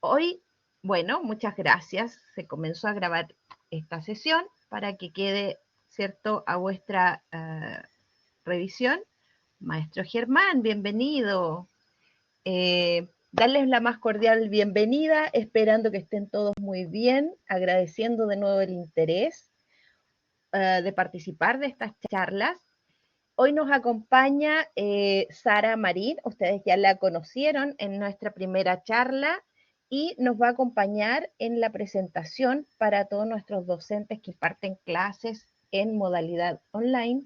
Hoy, bueno, muchas gracias. Se comenzó a grabar esta sesión para que quede, ¿cierto?, a vuestra revisión. Maestro Germán, bienvenido. Darles la más cordial bienvenida, esperando que estén todos muy bien, agradeciendo de nuevo el interés de participar de estas charlas. Hoy nos acompaña Sara Marín, ustedes ya la conocieron en nuestra primera charla y nos va a acompañar en la presentación para todos nuestros docentes que imparten clases en modalidad online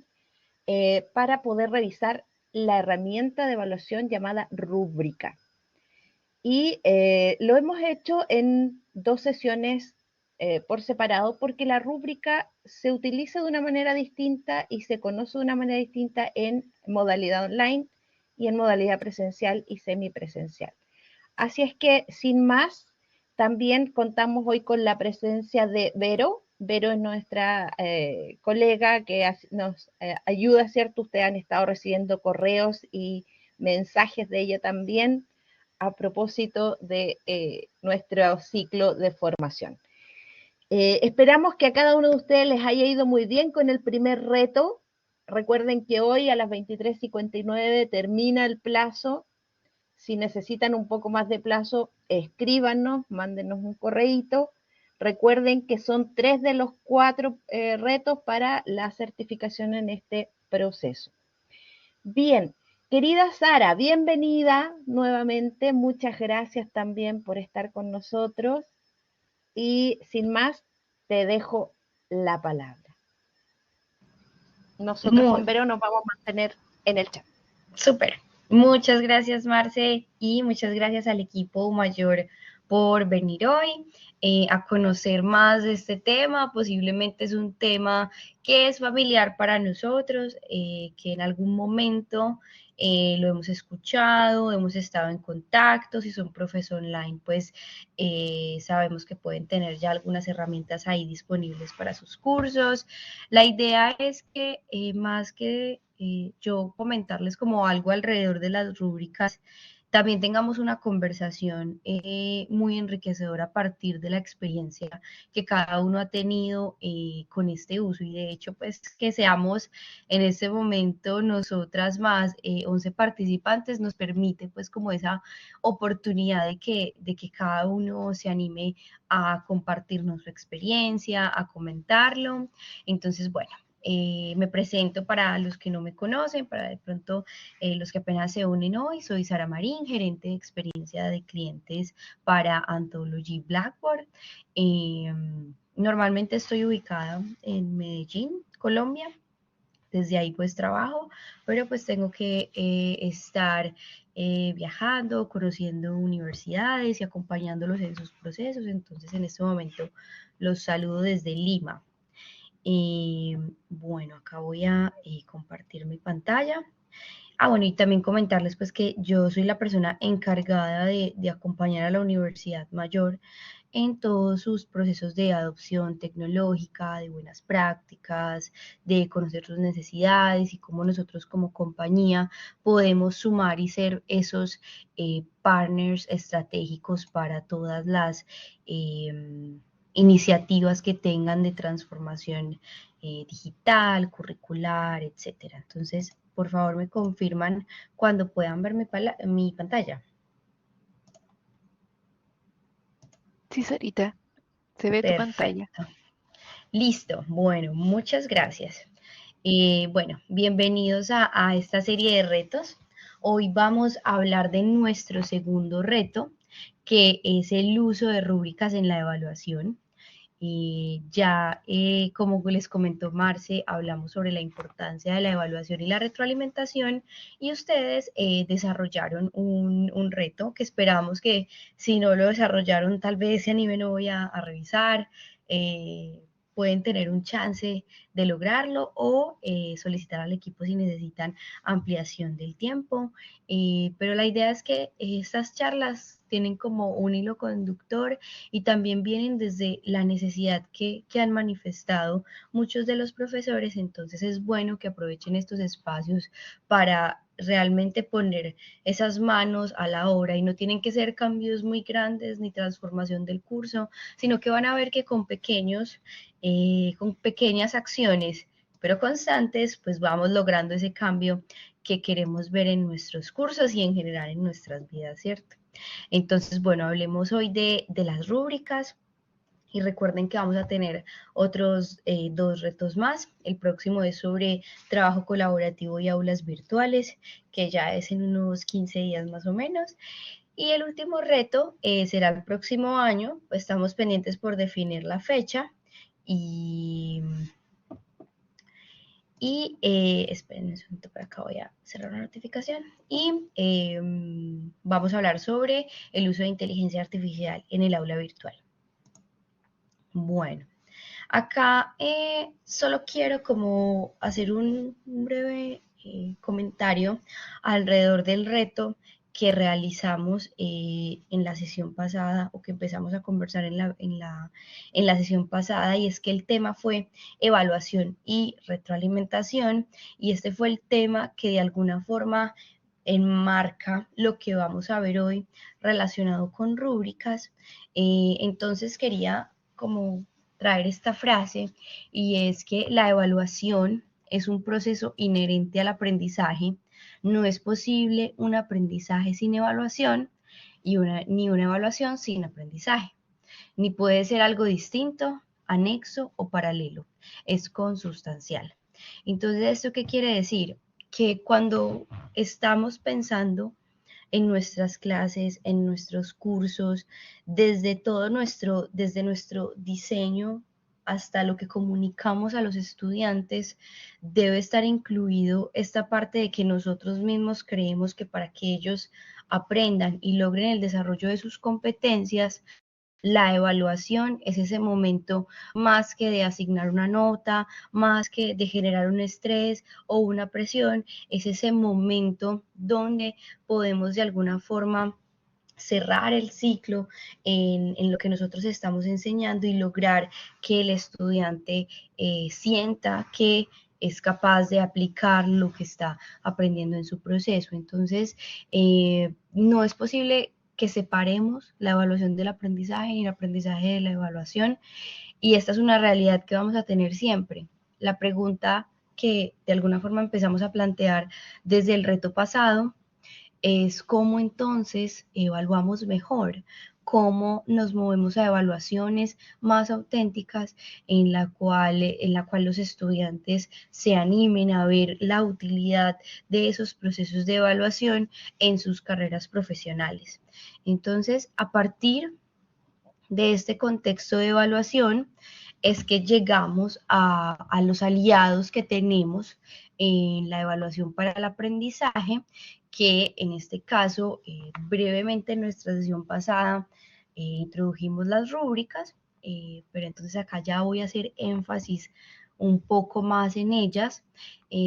para poder revisar la herramienta de evaluación llamada rúbrica. Y lo hemos hecho en dos sesiones por separado porque la rúbrica se utiliza de una manera distinta y se conoce de una manera distinta en modalidad online y en modalidad presencial y semipresencial. Así es que, sin más, también contamos hoy con la presencia de Vero. Vero es nuestra colega que nos ayuda, ¿cierto? Ustedes han estado recibiendo correos y mensajes de ella también a propósito de nuestro ciclo de formación. Esperamos que a cada uno de ustedes les haya ido muy bien con el primer reto. Recuerden que hoy a las 23:59 termina el plazo. Si necesitan un poco más de plazo, escríbanos, mándenos un correíto. Recuerden que son 3 de los 4 retos para la certificación en este proceso. Bien, querida Sara, bienvenida nuevamente. Muchas gracias también por estar con nosotros. Y sin más, te dejo la palabra. Nosotros Muy con Vero nos vamos a mantener en el chat. súper. Muchas gracias, Marce, y muchas gracias al equipo mayor por venir hoy a conocer más de este tema. Posiblemente es un tema que es familiar para nosotros, que en algún momento lo hemos escuchado, hemos estado en contacto. Si son profes online, pues sabemos que pueden tener ya algunas herramientas ahí disponibles para sus cursos. La idea es que más que yo comentarles como algo alrededor de las rúbricas, también tengamos una conversación muy enriquecedora a partir de la experiencia que cada uno ha tenido con este uso, y de hecho pues que seamos en este momento nosotras más 11 participantes nos permite pues como esa oportunidad de que cada uno se anime a compartirnos su experiencia, a comentarlo. Entonces, bueno, me presento para los que no me conocen, para de pronto los que apenas se unen hoy. Soy Sara Marín, gerente de experiencia de clientes para Anthology Blackboard. Eh, Normalmente estoy ubicada en Medellín, Colombia. Desde ahí pues trabajo, pero pues tengo que estar viajando, conociendo universidades y acompañándolos en sus procesos. Entonces en este momento los saludo desde Lima. Bueno, acá voy a compartir mi pantalla. Bueno, y también comentarles pues que yo soy la persona encargada de acompañar a la Universidad Mayor en todos sus procesos de adopción tecnológica, de buenas prácticas, de conocer sus necesidades y cómo nosotros como compañía podemos sumar y ser esos partners estratégicos para todas las iniciativas que tengan de transformación digital, curricular, etcétera. Entonces, por favor, me confirman cuando puedan ver mi pantalla. Sí, Sarita, se ve tu pantalla. Perfecto. Listo. Bueno, muchas gracias. Bueno, bienvenidos a esta serie de retos. Hoy vamos a hablar de nuestro segundo reto, que es el uso de rúbricas en la evaluación. Como les comentó Marce, hablamos sobre la importancia de la evaluación y la retroalimentación, y ustedes desarrollaron un reto que esperamos que si no lo desarrollaron tal vez se animen hoy a revisar. pueden tener un chance de lograrlo o solicitar al equipo si necesitan ampliación del tiempo. Pero la idea es que estas charlas tienen como un hilo conductor y también vienen desde la necesidad que han manifestado muchos de los profesores, entonces es bueno que aprovechen estos espacios para realmente poner esas manos a la obra y no tienen que ser cambios muy grandes ni transformación del curso, sino que van a ver que con pequeñas acciones, pero constantes, pues vamos logrando ese cambio que queremos ver en nuestros cursos y en general en nuestras vidas, ¿cierto? Entonces, bueno, hablemos hoy de las rúbricas. Y recuerden que vamos a tener otros 2 retos más. El próximo es sobre trabajo colaborativo y aulas virtuales, que ya es en unos 15 días más o menos. Y el último reto será el próximo año. Estamos pendientes por definir la fecha. Esperen un segundo, por acá voy a cerrar la notificación. Vamos a hablar sobre el uso de inteligencia artificial en el aula virtual. Bueno, acá solo quiero como hacer un breve comentario alrededor del reto que realizamos en la sesión pasada o que empezamos a conversar en la sesión pasada, y es que el tema fue evaluación y retroalimentación, y este fue el tema que de alguna forma enmarca lo que vamos a ver hoy relacionado con rúbricas. Entonces quería como traer esta frase, y es que la evaluación es un proceso inherente al aprendizaje. No es posible un aprendizaje sin evaluación ni una evaluación sin aprendizaje. Ni puede ser algo distinto, anexo o paralelo. Es consustancial. Entonces, ¿esto qué quiere decir? Que cuando estamos pensando en nuestras clases, en nuestros cursos, desde nuestro diseño hasta lo que comunicamos a los estudiantes, debe estar incluido esta parte de que nosotros mismos creemos que para que ellos aprendan y logren el desarrollo de sus competencias, la evaluación es ese momento más que de asignar una nota, más que de generar un estrés o una presión, es ese momento donde podemos de alguna forma cerrar el ciclo en lo que nosotros estamos enseñando y lograr que el estudiante sienta que es capaz de aplicar lo que está aprendiendo en su proceso. Entonces, no es posible que separemos la evaluación del aprendizaje y el aprendizaje de la evaluación, y esta es una realidad que vamos a tener siempre. La pregunta que de alguna forma empezamos a plantear desde el reto pasado es cómo entonces evaluamos mejor, cómo nos movemos a evaluaciones más auténticas en la cual los estudiantes se animen a ver la utilidad de esos procesos de evaluación en sus carreras profesionales. Entonces, a partir de este contexto de evaluación es que llegamos a los aliados que tenemos en la evaluación para el aprendizaje, que en este caso, brevemente en nuestra sesión pasada, introdujimos las rúbricas, pero entonces acá ya voy a hacer énfasis un poco más en ellas,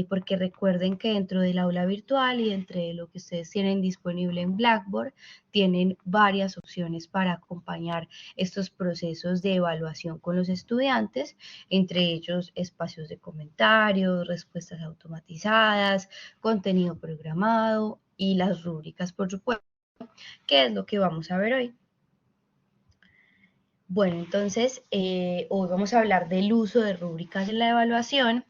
porque recuerden que dentro del aula virtual y dentro de lo que ustedes tienen disponible en Blackboard, tienen varias opciones para acompañar estos procesos de evaluación con los estudiantes, entre ellos espacios de comentarios, respuestas automatizadas, contenido programado y las rúbricas, por supuesto, que es lo que vamos a ver hoy. Bueno, entonces hoy vamos a hablar del uso de rúbricas en la evaluación,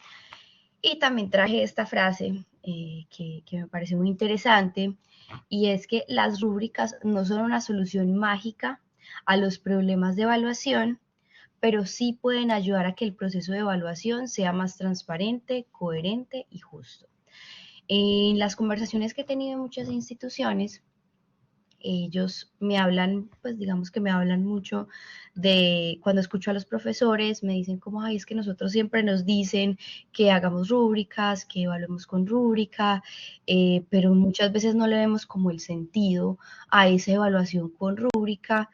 y también traje esta frase que me parece muy interesante, y es que las rúbricas no son una solución mágica a los problemas de evaluación, pero sí pueden ayudar a que el proceso de evaluación sea más transparente, coherente y justo. En las conversaciones que he tenido en muchas instituciones, ellos me hablan, pues digamos que me hablan mucho de cuando escucho a los profesores, me dicen como, ay, es que nosotros siempre nos dicen que hagamos rúbricas, que evaluemos con rúbrica, pero muchas veces no le vemos como el sentido a esa evaluación con rúbrica,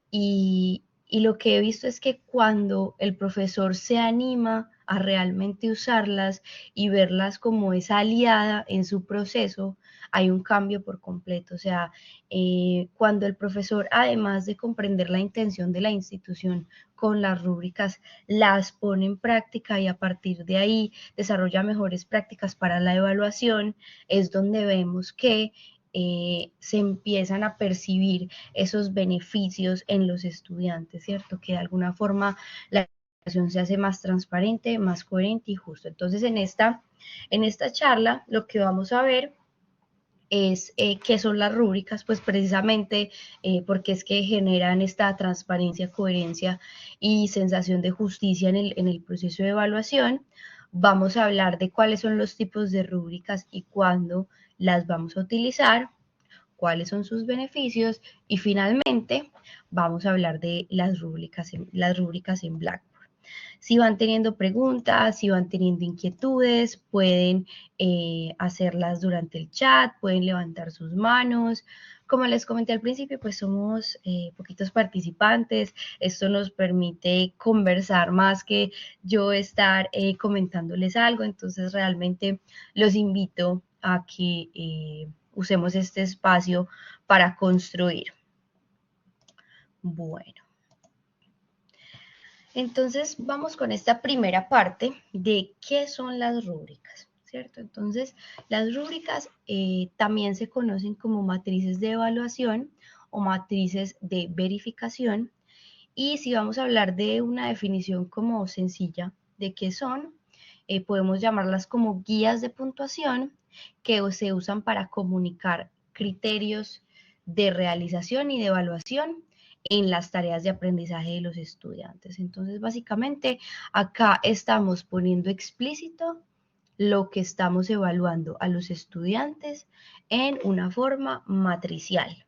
y Y lo que he visto es que cuando el profesor se anima a realmente usarlas y verlas como esa aliada en su proceso, hay un cambio por completo. O sea, cuando el profesor, además de comprender la intención de la institución con las rúbricas, las pone en práctica y a partir de ahí desarrolla mejores prácticas para la evaluación, es donde vemos que se empiezan a percibir esos beneficios en los estudiantes, ¿cierto? Que de alguna forma la educación se hace más transparente, más coherente y justo. Entonces, en esta charla lo que vamos a ver es qué son las rúbricas, pues precisamente porque es que generan esta transparencia, coherencia y sensación de justicia en el proceso de evaluación. Vamos a hablar de cuáles son los tipos de rúbricas y cuándo las vamos a utilizar, cuáles son sus beneficios y finalmente vamos a hablar de las rúbricas en Blackboard. Si van teniendo preguntas, si van teniendo inquietudes, pueden hacerlas durante el chat, pueden levantar sus manos. Como les comenté al principio, pues somos poquitos participantes. Esto nos permite conversar más que yo estar comentándoles algo. Entonces, realmente los invito a que usemos este espacio para construir. Bueno. Entonces, vamos con esta primera parte de qué son las rúbricas, ¿cierto? Entonces, las rúbricas también se conocen como matrices de evaluación o matrices de verificación. Y si vamos a hablar de una definición como sencilla de qué son, podemos llamarlas como guías de puntuación que se usan para comunicar criterios de realización y de evaluación en las tareas de aprendizaje de los estudiantes. Entonces, básicamente, acá estamos poniendo explícito lo que estamos evaluando a los estudiantes en una forma matricial.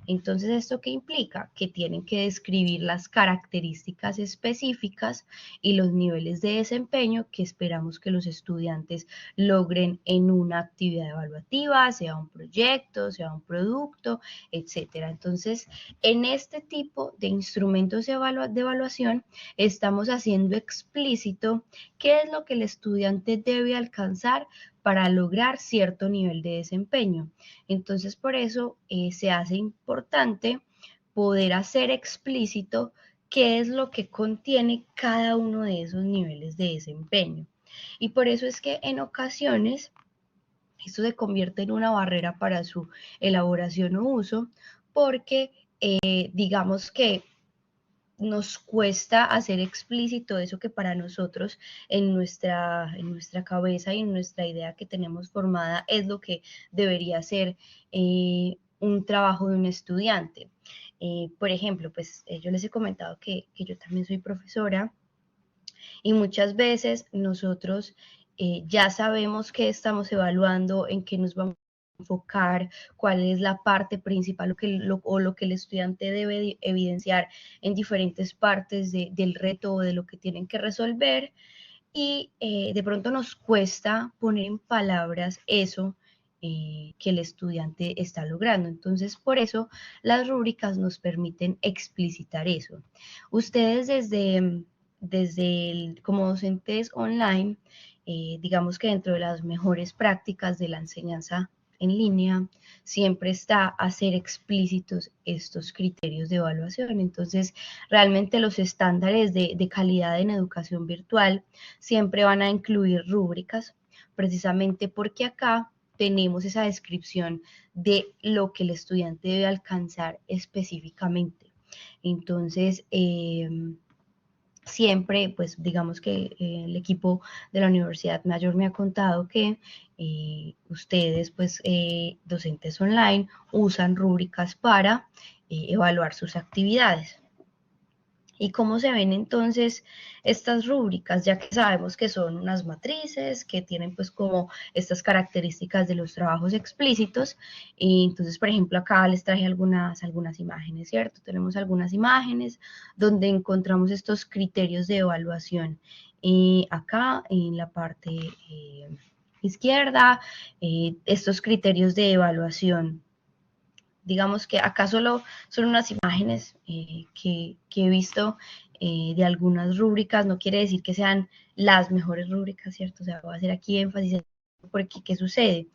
Entonces, ¿esto qué implica? Que tienen que describir las características específicas y los niveles de desempeño que esperamos que los estudiantes logren en una actividad evaluativa, sea un proyecto, sea un producto, etcétera. Entonces, en este tipo de instrumentos de evaluación, estamos haciendo explícito qué es lo que el estudiante debe alcanzar para lograr cierto nivel de desempeño. Entonces, por eso se hace importante poder hacer explícito qué es lo que contiene cada uno de esos niveles de desempeño. Y por eso es que en ocasiones esto se convierte en una barrera para su elaboración o uso, porque digamos que nos cuesta hacer explícito eso que para nosotros en nuestra cabeza y en nuestra idea que tenemos formada es lo que debería ser un trabajo de un estudiante. Por ejemplo, pues yo les he comentado que yo también soy profesora y muchas veces nosotros ya sabemos qué estamos evaluando, en qué nos vamos a enfocar, cuál es la parte principal o lo que el estudiante debe evidenciar en diferentes partes del reto o de lo que tienen que resolver. Y de pronto nos cuesta poner en palabras eso que el estudiante está logrando. Entonces, por eso las rúbricas nos permiten explicitar eso. Ustedes como docentes online, digamos que dentro de las mejores prácticas de la enseñanza en línea, siempre está hacer explícitos estos criterios de evaluación. Entonces, realmente los estándares de calidad en educación virtual siempre van a incluir rúbricas, precisamente porque acá tenemos esa descripción de lo que el estudiante debe alcanzar específicamente. Entonces, siempre, pues digamos que el equipo de la Universidad Mayor me ha contado que ustedes, pues docentes online, usan rúbricas para evaluar sus actividades. ¿Y cómo se ven entonces estas rúbricas? Ya que sabemos que son unas matrices que tienen pues como estas características de los trabajos explícitos. Y entonces, por ejemplo, acá les traje algunas imágenes, ¿cierto? Tenemos algunas imágenes donde encontramos estos criterios de evaluación. Acá en la parte izquierda, estos criterios de evaluación digamos que acá solo son unas imágenes que he visto de algunas rúbricas, no quiere decir que sean las mejores rúbricas, ¿cierto? O sea, voy a hacer aquí énfasis porque ¿qué sucede?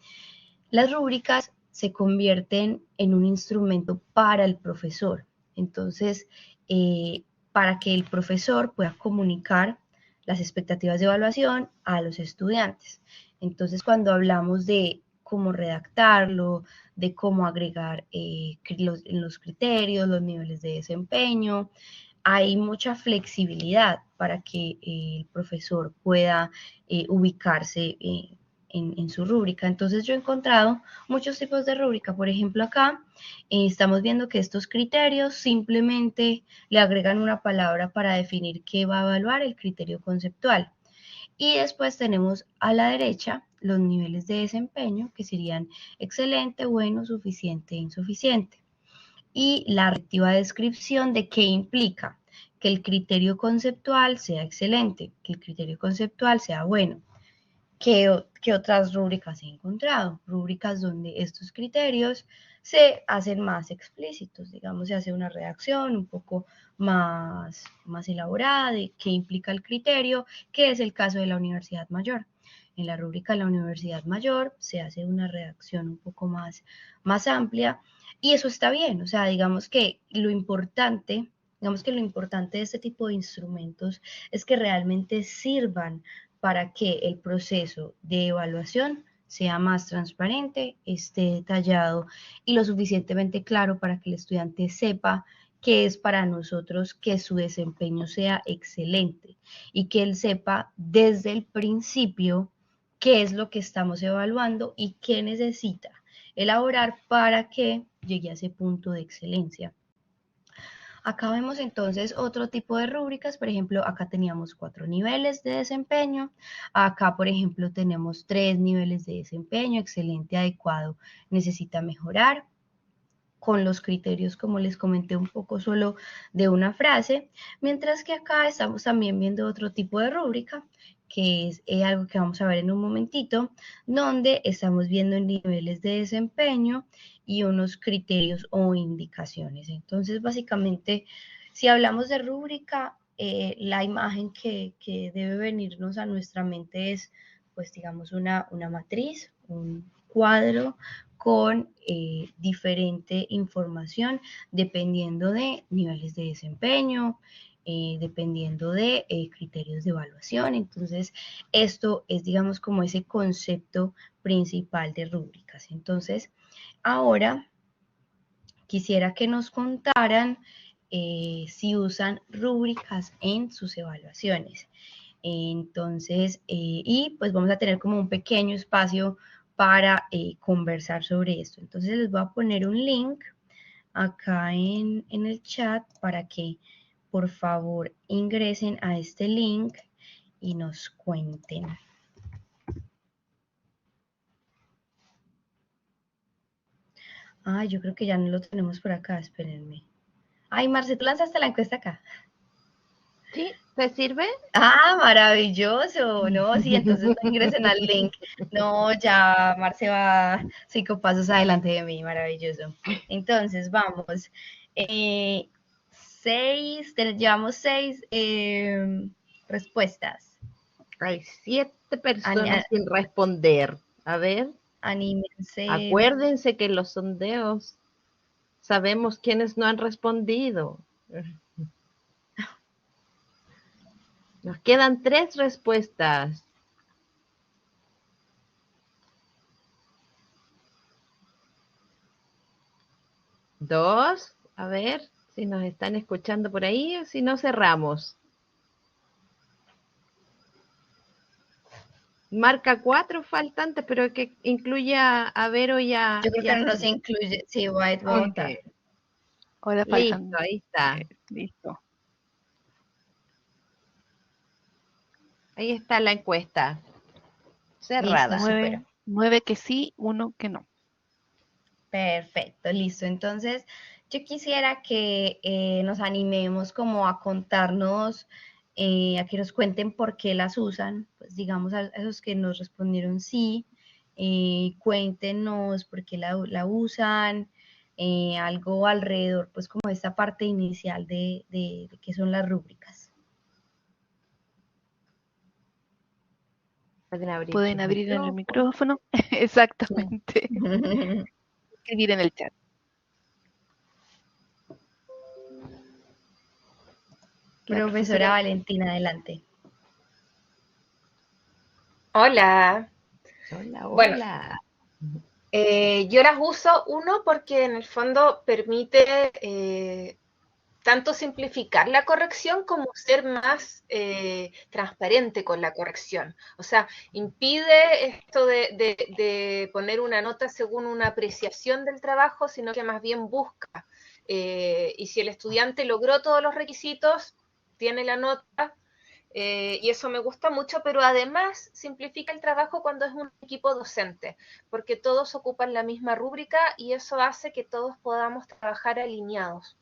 Las rúbricas se convierten en un instrumento para el profesor. Entonces, para que el profesor pueda comunicar las expectativas de evaluación a los estudiantes. Entonces, cuando hablamos de cómo redactarlo, de cómo agregar los criterios, los niveles de desempeño, hay mucha flexibilidad para que el profesor pueda ubicarse en su rúbrica. Entonces yo he encontrado muchos tipos de rúbrica. Por ejemplo, acá estamos viendo que estos criterios simplemente le agregan una palabra para definir qué va a evaluar el criterio conceptual. Y después tenemos a la derecha los niveles de desempeño, que serían excelente, bueno, suficiente, insuficiente. Y la respectiva descripción de qué implica que el criterio conceptual sea excelente, que el criterio conceptual sea bueno. ¿Qué otras rúbricas he encontrado? Rúbricas donde estos criterios se hacen más explícitos, digamos, se hace una redacción un poco más elaborada de qué implica el criterio, que es el caso de la Universidad Mayor. En la rúbrica de la Universidad Mayor se hace una redacción un poco más amplia y eso está bien, o sea, digamos que lo importante de este tipo de instrumentos es que realmente sirvan para que el proceso de evaluación sea más transparente, esté detallado y lo suficientemente claro para que el estudiante sepa qué es para nosotros que su desempeño sea excelente y que él sepa desde el principio qué es lo que estamos evaluando y qué necesita elaborar para que llegue a ese punto de excelencia. Acá vemos entonces otro tipo de rúbricas, por ejemplo, acá teníamos 4 niveles de desempeño, acá por ejemplo tenemos 3 niveles de desempeño, excelente, adecuado, necesita mejorar, con los criterios, como les comenté, un poco solo de una frase, mientras que acá estamos también viendo otro tipo de rúbrica, que es algo que vamos a ver en un momentito, donde estamos viendo niveles de desempeño y unos criterios o indicaciones. Entonces, básicamente, si hablamos de rúbrica, la imagen que debe venirnos a nuestra mente es, pues, digamos, una matriz, un cuadro con diferente información dependiendo de niveles de desempeño, dependiendo de criterios de evaluación. Entonces, esto es, digamos, como ese concepto principal de rúbricas. Entonces, ahora quisiera que nos contaran si usan rúbricas en sus evaluaciones. Entonces, y pues vamos a tener como un pequeño espacio para conversar sobre esto. Entonces les voy a poner un link acá en el chat para que por favor ingresen a este link y nos cuenten. Yo creo que ya no lo tenemos por acá, espérenme. Ay, Marce, tú lanzaste la encuesta acá. ¿Sí? ¿Te sirve? Maravilloso, ¿no? Sí, entonces no ingresen al link. No, ya Marce va 5 pasos adelante de mí, maravilloso. Entonces, vamos. Llevamos 6 respuestas. Hay 7 personas sin responder. A ver. Anímense. Acuérdense que los sondeos sabemos quiénes no han respondido. Nos quedan 3 respuestas. Dos, a ver si nos están escuchando por ahí o si no cerramos. Marca 4 faltantes, pero que incluye a Vero y a... Yo creo que no se incluye. Sí, White voy a votar. Ahora faltan. Listo, ahí está. Listo. Ahí está la encuesta. Cerrada. Listo, 9 que sí, 1 que no. Perfecto, listo. Entonces, yo quisiera que nos animemos como a contarnos, a que nos cuenten por qué las usan, pues digamos a esos que nos respondieron sí, cuéntenos por qué la usan, algo alrededor, pues como esta parte inicial de qué son las rúbricas. Pueden abrir en el micrófono. Exactamente. Escribir en el chat. Profesora Valentina, adelante. Hola. Hola, Bueno, hola. yo las uso, uno, porque en el fondo permite tanto simplificar la corrección como ser más transparente con la corrección. O sea, impide esto de poner una nota según una apreciación del trabajo, sino que más bien busca. Y si el estudiante logró todos los requisitos, tiene la nota. Y eso me gusta mucho, pero además simplifica el trabajo cuando es un equipo docente, porque todos ocupan la misma rúbrica y eso hace que todos podamos trabajar alineados.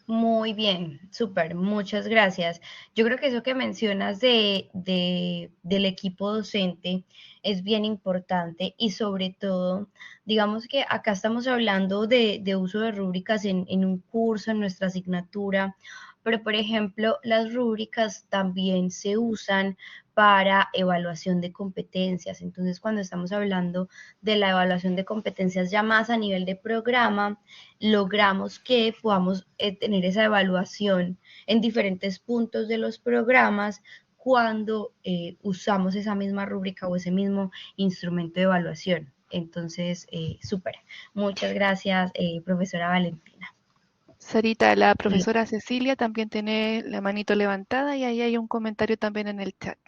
Muy bien, súper, muchas gracias. Yo creo que eso que mencionas del equipo docente es bien importante y sobre todo, digamos que acá estamos hablando de uso de rúbricas en un curso, en nuestra asignatura, pero por ejemplo, las rúbricas también se usan para evaluación de competencias. Entonces, cuando estamos hablando de la evaluación de competencias ya más a nivel de programa, logramos que podamos tener esa evaluación en diferentes puntos de los programas cuando usamos esa misma rúbrica o ese mismo instrumento de evaluación. Entonces, súper. Muchas gracias, profesora Valentina. Sarita, la profesora Cecilia también tiene la manito levantada y ahí hay un comentario también en el chat.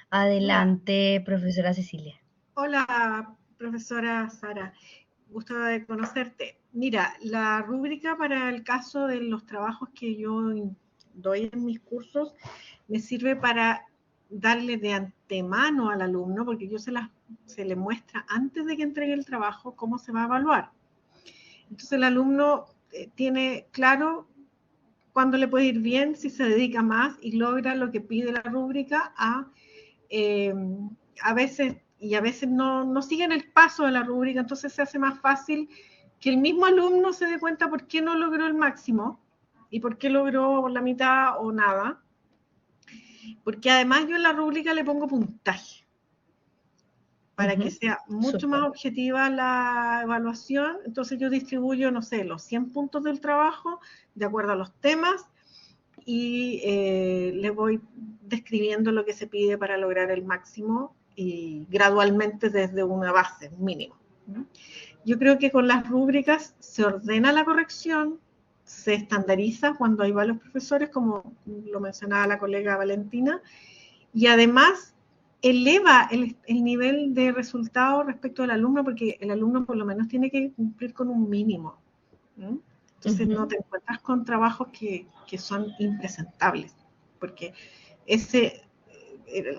Adelante, profesora Cecilia. Hola, profesora Sara. Gusto de conocerte. Mira, la rúbrica para el caso de los trabajos que yo doy en mis cursos me sirve para darle de antemano al alumno, porque yo se le muestra antes de que entregue el trabajo cómo se va a evaluar. Entonces el alumno tiene claro cuándo le puede ir bien, si se dedica más y logra lo que pide la rúbrica a veces no siguen el paso de la rúbrica, entonces se hace más fácil que el mismo alumno se dé cuenta por qué no logró el máximo y por qué logró la mitad o nada. Porque además yo en la rúbrica le pongo puntaje para que sea mucho más objetiva la evaluación. Entonces yo distribuyo, no sé, los 100 puntos del trabajo de acuerdo a los temas y le voy describiendo lo que se pide para lograr el máximo y gradualmente desde una base mínimo. Yo creo que con las rúbricas se ordena la corrección, se estandariza cuando hay varios profesores, como lo mencionaba la colega Valentina, y además eleva el nivel de resultado respecto al alumno, porque el alumno por lo menos tiene que cumplir con un mínimo. Entonces no te encuentras con trabajos que son impresentables, porque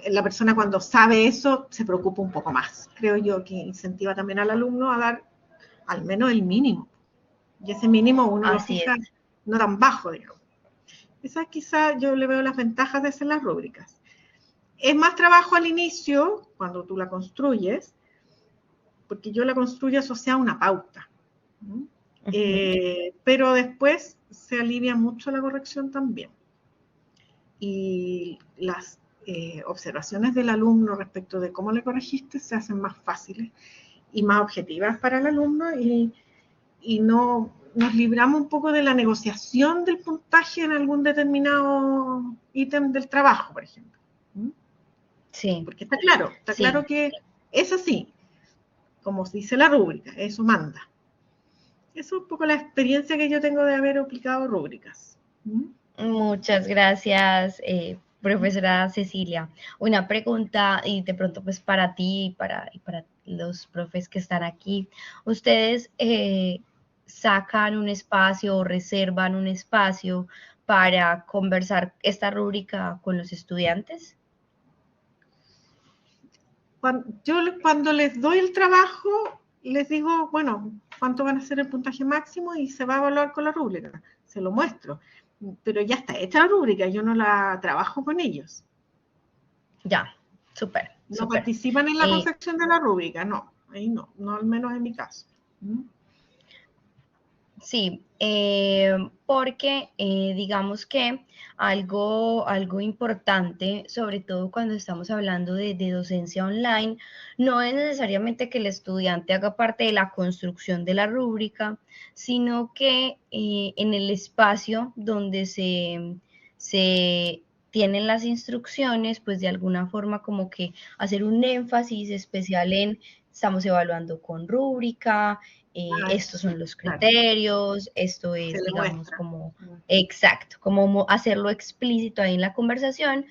la persona cuando sabe eso se preocupa un poco más. Creo yo que incentiva también al alumno a dar al menos el mínimo. Y ese mínimo uno lo fija no tan bajo, digamos. Esa quizá yo le veo las ventajas de hacer las rúbricas. Es más trabajo al inicio, cuando tú la construyes, porque yo la construyo asociada a una pauta. Pero después se alivia mucho la corrección también. Y las observaciones del alumno respecto de cómo le corregiste se hacen más fáciles y más objetivas para el alumno y no nos libramos un poco de la negociación del puntaje en algún determinado ítem del trabajo, por ejemplo. Sí. Porque está claro que es así, como se dice la rúbrica, eso manda. Eso es un poco la experiencia que yo tengo de haber aplicado rúbricas. Muchas gracias, profesora Cecilia. Una pregunta y de pronto pues para ti y para los profes que están aquí. ¿Ustedes sacan un espacio o reservan un espacio para conversar esta rúbrica con los estudiantes? Cuando les doy el trabajo, les digo, bueno, ¿cuánto van a ser el puntaje máximo? Y se va a evaluar con la rúbrica. Se lo muestro. Pero ya está hecha la rúbrica, yo no la trabajo con ellos. Ya, súper. No participan en la confección de la rúbrica, no. ahí no, no al menos en mi caso. Sí, porque digamos que algo importante, sobre todo cuando estamos hablando de docencia online, no es necesariamente que el estudiante haga parte de la construcción de la rúbrica, sino que en el espacio donde se tienen las instrucciones, pues de alguna forma como que hacer un énfasis especial en estamos evaluando con rúbrica, estos son los claro, criterios, esto se es, le digamos, muestra. como exacto, como hacerlo explícito ahí en la conversación,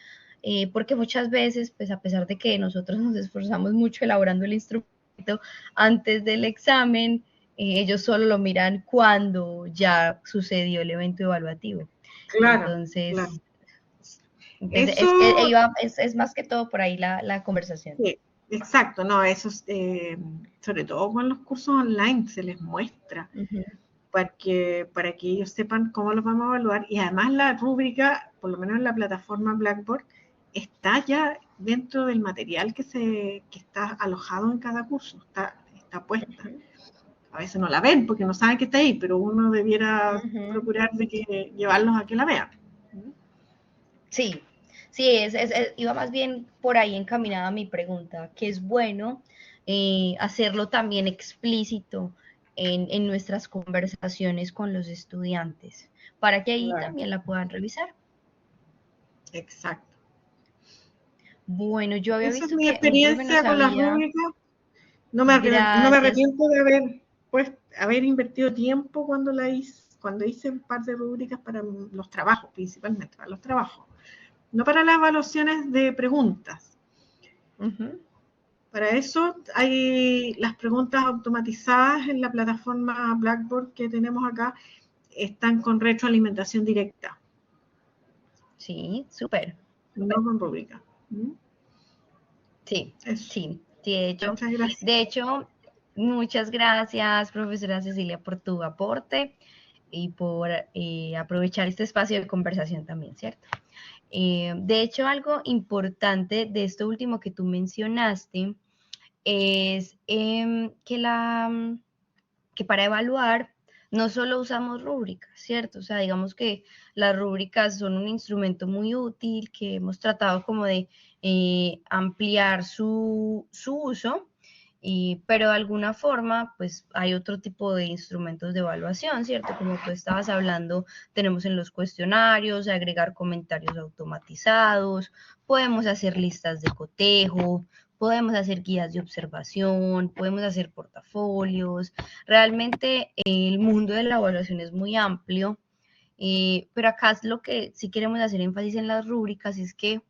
porque muchas veces, pues a pesar de que nosotros nos esforzamos mucho elaborando el instrumento antes del examen, ellos solo lo miran cuando ya sucedió el evento evaluativo. Claro, Entonces, claro. es más que todo por ahí la conversación. Sí, exacto, no, eso es, sobre todo con los cursos online se les muestra para que ellos sepan cómo los vamos a evaluar, y además la rúbrica, por lo menos en la plataforma Blackboard, está ya dentro del material que está alojado en cada curso, está puesta. A veces no la ven porque no saben que está ahí, pero uno debiera procurar de que llevarlos a que la vean. Sí, sí, iba más bien por ahí encaminada mi pregunta, que es bueno hacerlo también explícito en nuestras conversaciones con los estudiantes, para que ahí Claro. también la puedan revisar. Exacto. Bueno, yo había Esa es visto mi que un profe experiencia nos con las había... rúbricas. No me Gracias. arrepiento de haber invertido tiempo cuando hice un par de rúbricas para los trabajos, principalmente para los trabajos, no para las evaluaciones de preguntas. Para eso hay las preguntas automatizadas en la plataforma Blackboard que tenemos acá, están con retroalimentación directa. Sí, súper. No con rúbrica. Sí, Eso. sí, de hecho. Muchas gracias. De hecho, muchas gracias, profesora Cecilia, por tu aporte y por aprovechar este espacio de conversación también, ¿cierto? De hecho, algo importante de esto último que tú mencionaste es que para evaluar no solo usamos rúbricas, ¿cierto? O sea, digamos que las rúbricas son un instrumento muy útil que hemos tratado como de ampliar su uso, pero de alguna forma, pues hay otro tipo de instrumentos de evaluación, ¿cierto? Como tú estabas hablando, tenemos en los cuestionarios, agregar comentarios automatizados, podemos hacer listas de cotejo, podemos hacer guías de observación, podemos hacer portafolios. Realmente el mundo de la evaluación es muy amplio, pero acá es lo que sí queremos hacer énfasis en las rúbricas, es que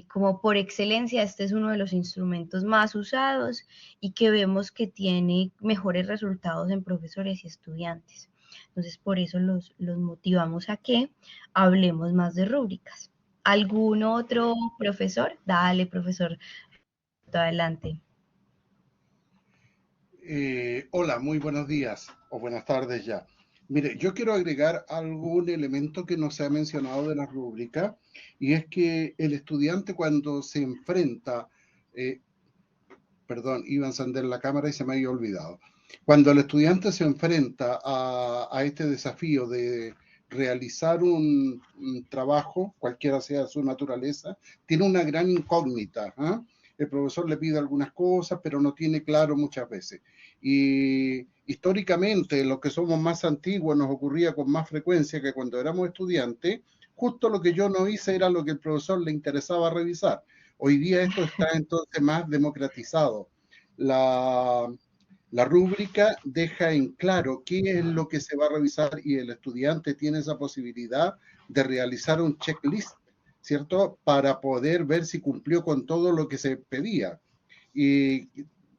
como por excelencia este es uno de los instrumentos más usados y que vemos que tiene mejores resultados en profesores y estudiantes. Entonces por eso los motivamos a que hablemos más de rúbricas. ¿Algún otro profesor? Dale, profesor, adelante. Hola, muy buenos días o buenas tardes ya. Mire, yo quiero agregar algún elemento que no se ha mencionado de la rúbrica, y es que el estudiante cuando se enfrenta, perdón, iba a encender la cámara y se me había olvidado. Cuando el estudiante se enfrenta a este desafío de realizar un trabajo, cualquiera sea su naturaleza, tiene una gran incógnita, ¿eh? El profesor le pide algunas cosas, pero no tiene claro muchas veces. Y históricamente, los que somos más antiguos, nos ocurría con más frecuencia que cuando éramos estudiantes, justo lo que yo no hice era lo que el profesor le interesaba revisar. Hoy día esto está entonces más democratizado. La rúbrica deja en claro qué es lo que se va a revisar y el estudiante tiene esa posibilidad de realizar un checklist, ¿cierto? Para poder ver si cumplió con todo lo que se pedía. Y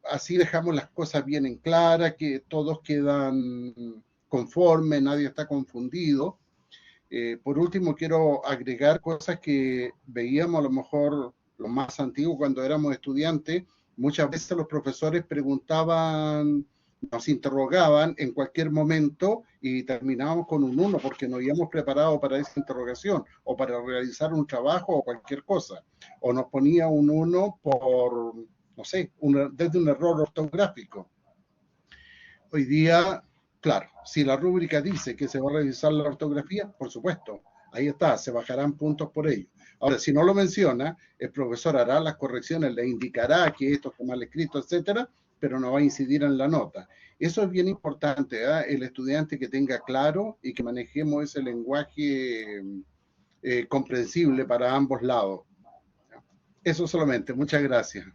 así dejamos las cosas bien en clara, que todos quedan conformes, nadie está confundido. Por último, quiero agregar cosas que veíamos a lo mejor los más antiguos cuando éramos estudiantes. Muchas veces los profesores preguntaban, nos interrogaban en cualquier momento y terminábamos con un 1 porque nos habíamos preparado para esa interrogación o para realizar un trabajo o cualquier cosa. O nos ponía un 1 no sé, desde un error ortográfico. Hoy día, claro, si la rúbrica dice que se va a revisar la ortografía, por supuesto, ahí está, se bajarán puntos por ello. Ahora, si no lo menciona, el profesor hará las correcciones, le indicará que esto está mal escrito, etcétera, pero no va a incidir en la nota. Eso es bien importante, ¿eh? El estudiante que tenga claro y que manejemos ese lenguaje comprensible para ambos lados. Eso solamente, muchas gracias.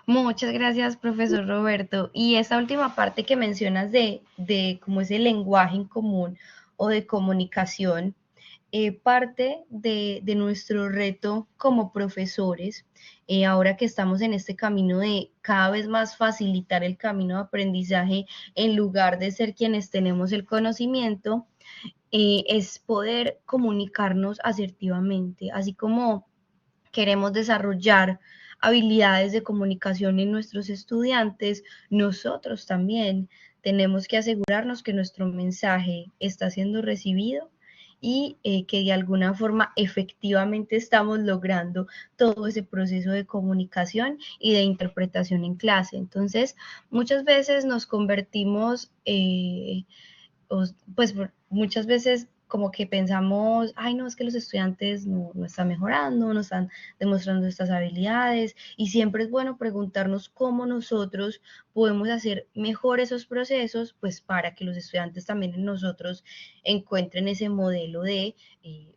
Muchas gracias, profesor Roberto. Y esa última parte que mencionas de cómo es el lenguaje en común o de comunicación, parte de nuestro reto como profesores, ahora que estamos en este camino de cada vez más facilitar el camino de aprendizaje en lugar de ser quienes tenemos el conocimiento, es poder comunicarnos asertivamente, así como queremos desarrollar habilidades de comunicación en nuestros estudiantes, nosotros también tenemos que asegurarnos que nuestro mensaje está siendo recibido y que de alguna forma efectivamente estamos logrando todo ese proceso de comunicación y de interpretación en clase. Entonces, muchas veces nos convertimos, pues muchas veces como que pensamos, ay no, es que los estudiantes no están mejorando, no están demostrando estas habilidades, y siempre es bueno preguntarnos cómo nosotros podemos hacer mejor esos procesos, pues para que los estudiantes también en nosotros encuentren ese modelo de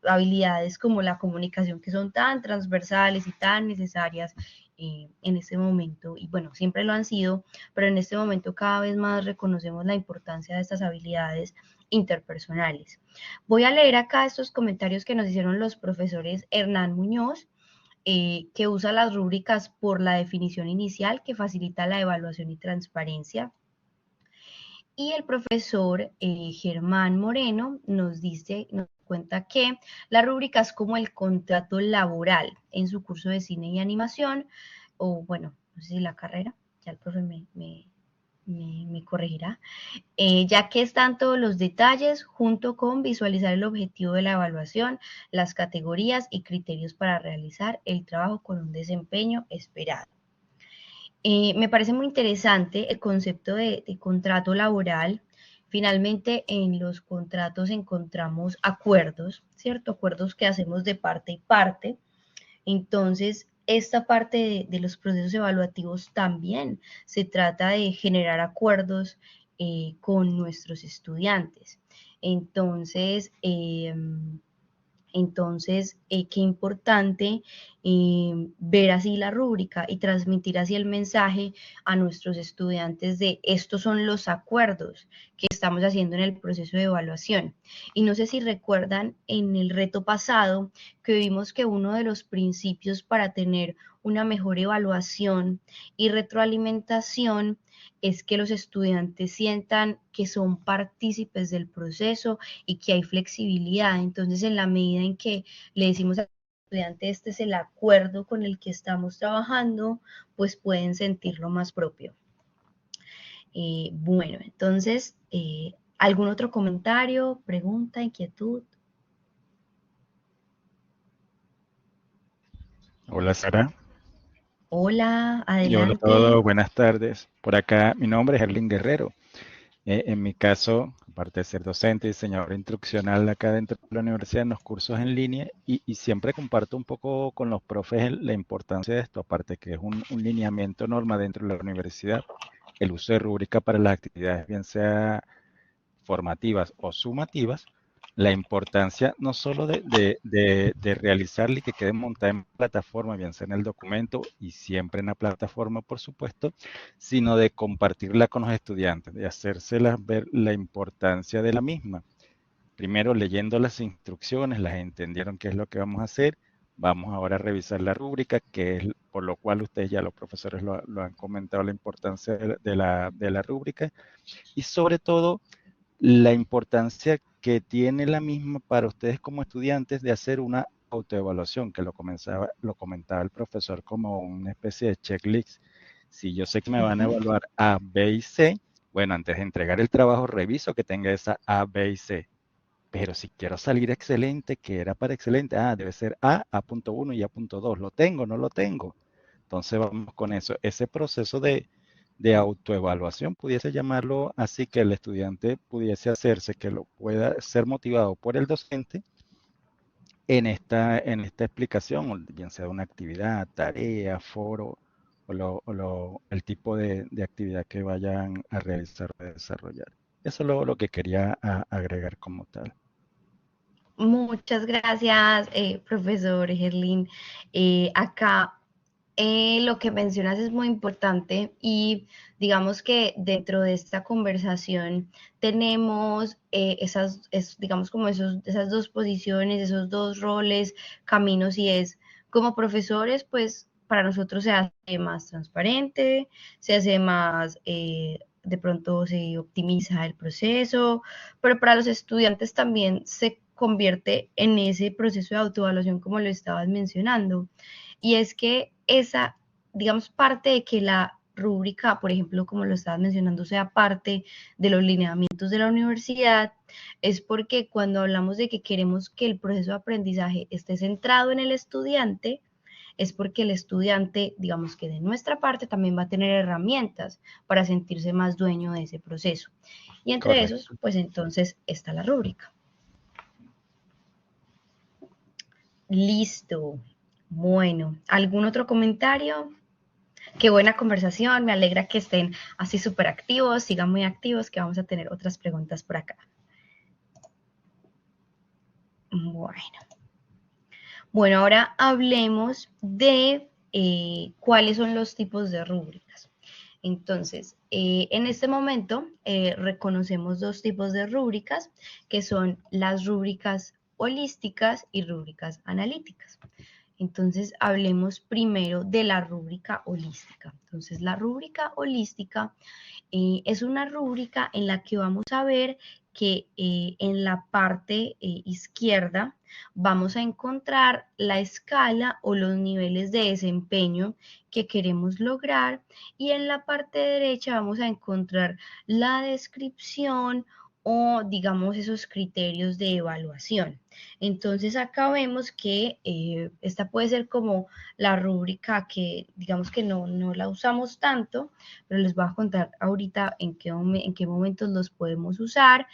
habilidades como la comunicación, que son tan transversales y tan necesarias en este momento, y bueno, siempre lo han sido, pero en este momento cada vez más reconocemos la importancia de estas habilidades interpersonales. Voy a leer acá estos comentarios que nos hicieron los profesores Hernán Muñoz, que usa las rúbricas por la definición inicial que facilita la evaluación y transparencia. Y el profesor Germán Moreno nos cuenta que la rúbrica es como el contrato laboral en su curso de cine y animación, o bueno, no sé si la carrera, ya el profe me corregirá, ya que están todos los detalles junto con visualizar el objetivo de la evaluación, las categorías y criterios para realizar el trabajo con un desempeño esperado. Me parece muy interesante el concepto de contrato laboral. Finalmente, en los contratos encontramos acuerdos, ¿cierto? Acuerdos que hacemos de parte y parte. Entonces, esta parte de los procesos evaluativos también se trata de generar acuerdos con nuestros estudiantes. Entonces, qué importante ver así la rúbrica y transmitir así el mensaje a nuestros estudiantes de estos son los acuerdos que estamos haciendo en el proceso de evaluación. Y no sé si recuerdan en el reto pasado que vimos que uno de los principios para tener una mejor evaluación y retroalimentación es que los estudiantes sientan que son partícipes del proceso y que hay flexibilidad. Entonces, en la medida en que le decimos al estudiante, este es el acuerdo con el que estamos trabajando, pues pueden sentirlo más propio. Bueno, entonces, ¿algún otro comentario, pregunta, inquietud? Hola, Sara. Hola, Y hola a adelante. todos, buenas tardes. Por acá, mi nombre es Erling Guerrero. En mi caso, aparte de ser docente y diseñador instruccional acá dentro de la universidad en los cursos en línea, y siempre comparto un poco con los profes la importancia de esto, aparte que es un lineamiento norma dentro de la universidad, el uso de rúbrica para las actividades, bien sea formativas o sumativas, la importancia no solo de realizarla y que quede montada en plataforma, bien sea en el documento y siempre en la plataforma, por supuesto, sino de compartirla con los estudiantes, de hacérselas ver la importancia de la misma. Primero leyendo las instrucciones, las entendieron qué es lo que vamos a hacer. Vamos ahora a revisar la rúbrica, que es por lo cual ustedes ya los profesores lo han comentado, la importancia de la rúbrica. Y sobre todo, la importancia que tiene la misma para ustedes como estudiantes de hacer una autoevaluación, que lo comentaba el profesor como una especie de checklist. Si yo sé que me van a evaluar A, B y C, bueno, antes de entregar el trabajo reviso que tenga esa A, B y C. Pero si quiero salir excelente, ¿qué era para excelente? Debe ser A, A.1 y A.2. ¿Lo tengo? ¿No lo tengo? Entonces vamos con eso. Ese proceso de autoevaluación, pudiese llamarlo así, que el estudiante pudiese hacerse, que lo pueda ser motivado por el docente en esta explicación, bien sea una actividad, tarea, foro, el tipo de actividad que vayan a realizar o a desarrollar. Eso es lo que quería agregar como tal. Muchas gracias, profesor Gerlin. Acá lo que mencionas es muy importante y digamos que dentro de esta conversación tenemos digamos como esas dos posiciones, esos dos roles, caminos, y es como profesores, pues para nosotros se hace más transparente, se hace más, de pronto se optimiza el proceso, pero para los estudiantes también se convierte en ese proceso de autoevaluación como lo estabas mencionando. Y es que esa, digamos, parte de que la rúbrica, por ejemplo, como lo estabas mencionando, sea parte de los lineamientos de la universidad, es porque cuando hablamos de que queremos que el proceso de aprendizaje esté centrado en el estudiante, es porque el estudiante, digamos que de nuestra parte, también va a tener herramientas para sentirse más dueño de ese proceso. Y entre Correcto. esos, pues entonces está la rúbrica. Listo. Bueno, ¿algún otro comentario? Qué buena conversación, me alegra que estén así súper activos, sigan muy activos, que vamos a tener otras preguntas por acá. Bueno, ahora hablemos de cuáles son los tipos de rúbricas. Entonces, en este momento reconocemos dos tipos de rúbricas, que son las rúbricas holísticas y rúbricas analíticas. Entonces, hablemos primero de la rúbrica holística. Entonces, la rúbrica holística es una rúbrica en la que vamos a ver que en la parte izquierda vamos a encontrar la escala o los niveles de desempeño que queremos lograr, y en la parte derecha vamos a encontrar la descripción o digamos esos criterios de evaluación. Entonces acá vemos que esta puede ser como la rúbrica que digamos que no la usamos tanto, pero les voy a contar ahorita en qué momentos los podemos usar,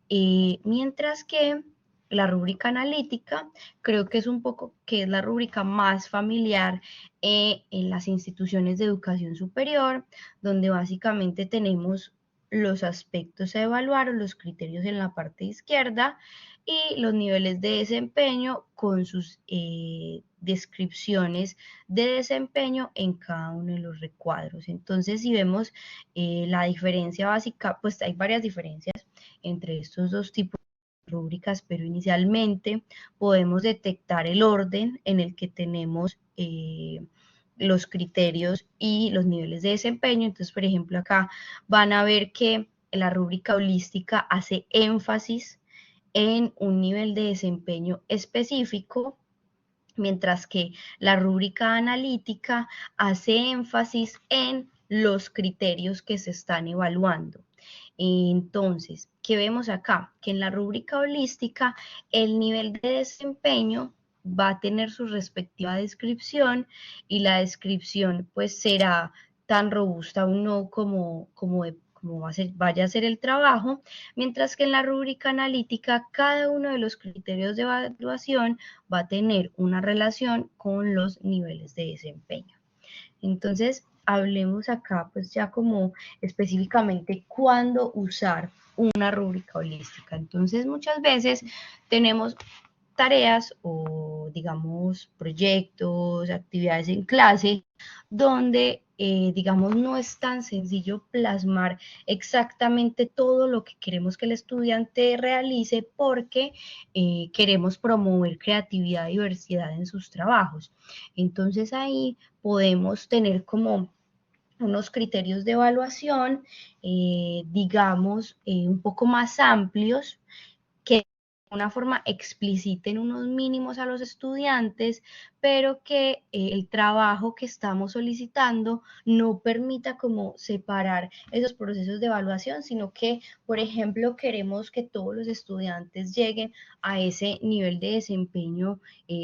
mientras que la rúbrica analítica creo que es un poco que es la rúbrica más familiar en las instituciones de educación superior, donde básicamente tenemos los aspectos a evaluar o los criterios en la parte izquierda y los niveles de desempeño con sus descripciones de desempeño en cada uno de los recuadros. Entonces, si vemos la diferencia básica, pues hay varias diferencias entre estos dos tipos de rúbricas, pero inicialmente podemos detectar el orden en el que tenemos los criterios y los niveles de desempeño. Entonces, por ejemplo, acá van a ver que la rúbrica holística hace énfasis en un nivel de desempeño específico, mientras que la rúbrica analítica hace énfasis en los criterios que se están evaluando. Entonces, ¿qué vemos acá? Que en la rúbrica holística el nivel de desempeño va a tener su respectiva descripción, y la descripción pues será tan robusta o no como vaya a ser el trabajo, mientras que en la rúbrica analítica cada uno de los criterios de evaluación va a tener una relación con los niveles de desempeño. Entonces, hablemos acá pues ya como específicamente cuándo usar una rúbrica holística. Entonces, muchas veces tenemos tareas o digamos proyectos, actividades en clase, donde digamos no es tan sencillo plasmar exactamente todo lo que queremos que el estudiante realice, porque queremos promover creatividad y diversidad en sus trabajos. Entonces ahí podemos tener como unos criterios de evaluación, digamos, un poco más amplios, que de una forma expliciten unos mínimos a los estudiantes, pero que el trabajo que estamos solicitando no permita como separar esos procesos de evaluación, sino que, por ejemplo, queremos que todos los estudiantes lleguen a ese nivel de desempeño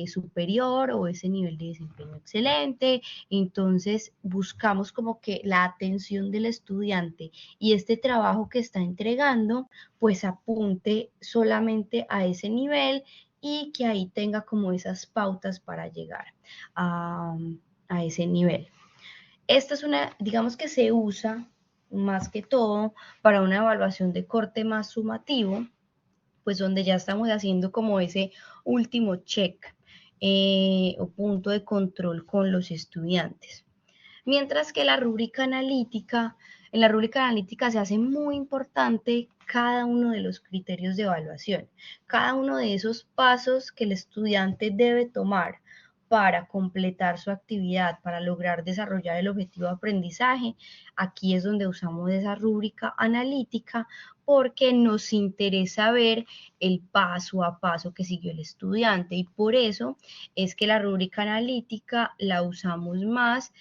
superior o ese nivel de desempeño excelente. Entonces, buscamos como que la atención del estudiante y este trabajo que está entregando, pues apunte solamente a ese nivel y que ahí tenga como esas pautas para llegar a, a ese nivel. Esta es una, digamos que se usa más que todo para una evaluación de corte más sumativo, pues donde ya estamos haciendo como ese último check o punto de control con los estudiantes. Mientras que la rúbrica analítica, en la rúbrica analítica se hace muy importante cada uno de los criterios de evaluación, cada uno de esos pasos que el estudiante debe tomar para completar su actividad, para lograr desarrollar el objetivo de aprendizaje. Aquí es donde usamos esa rúbrica analítica porque nos interesa ver el paso a paso que siguió el estudiante y por eso es que la rúbrica analítica la usamos más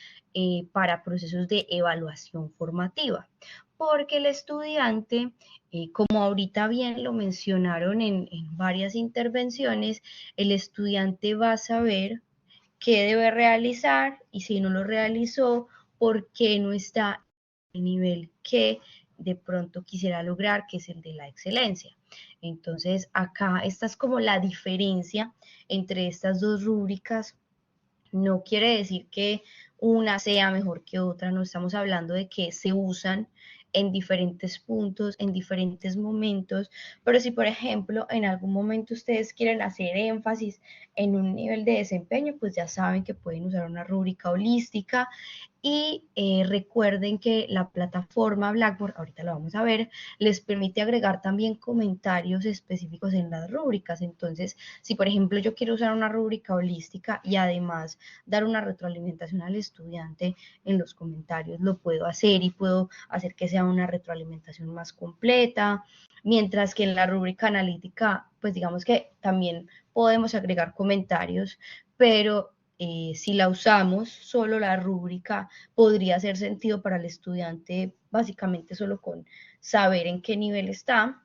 para procesos de evaluación formativa, porque el estudiante, como ahorita bien lo mencionaron en varias intervenciones, el estudiante va a saber qué debe realizar y si no lo realizó, por qué no está en el nivel que de pronto quisiera lograr, que es el de la excelencia. Entonces, acá esta es como la diferencia entre estas dos rúbricas. No quiere decir que una sea mejor que otra, no estamos hablando de que se usan en diferentes puntos, en diferentes momentos, pero si por ejemplo en algún momento ustedes quieren hacer énfasis en un nivel de desempeño, pues ya saben que pueden usar una rúbrica holística y recuerden que la plataforma Blackboard, ahorita lo vamos a ver, les permite agregar también comentarios específicos en las rúbricas. Entonces, si por ejemplo yo quiero usar una rúbrica holística y además dar una retroalimentación al estudiante en los comentarios, lo puedo hacer y puedo hacer que sea una retroalimentación más completa. Mientras que en la rúbrica analítica, pues digamos que también podemos agregar comentarios, pero si la usamos, solo la rúbrica podría hacer sentido para el estudiante básicamente solo con saber en qué nivel está.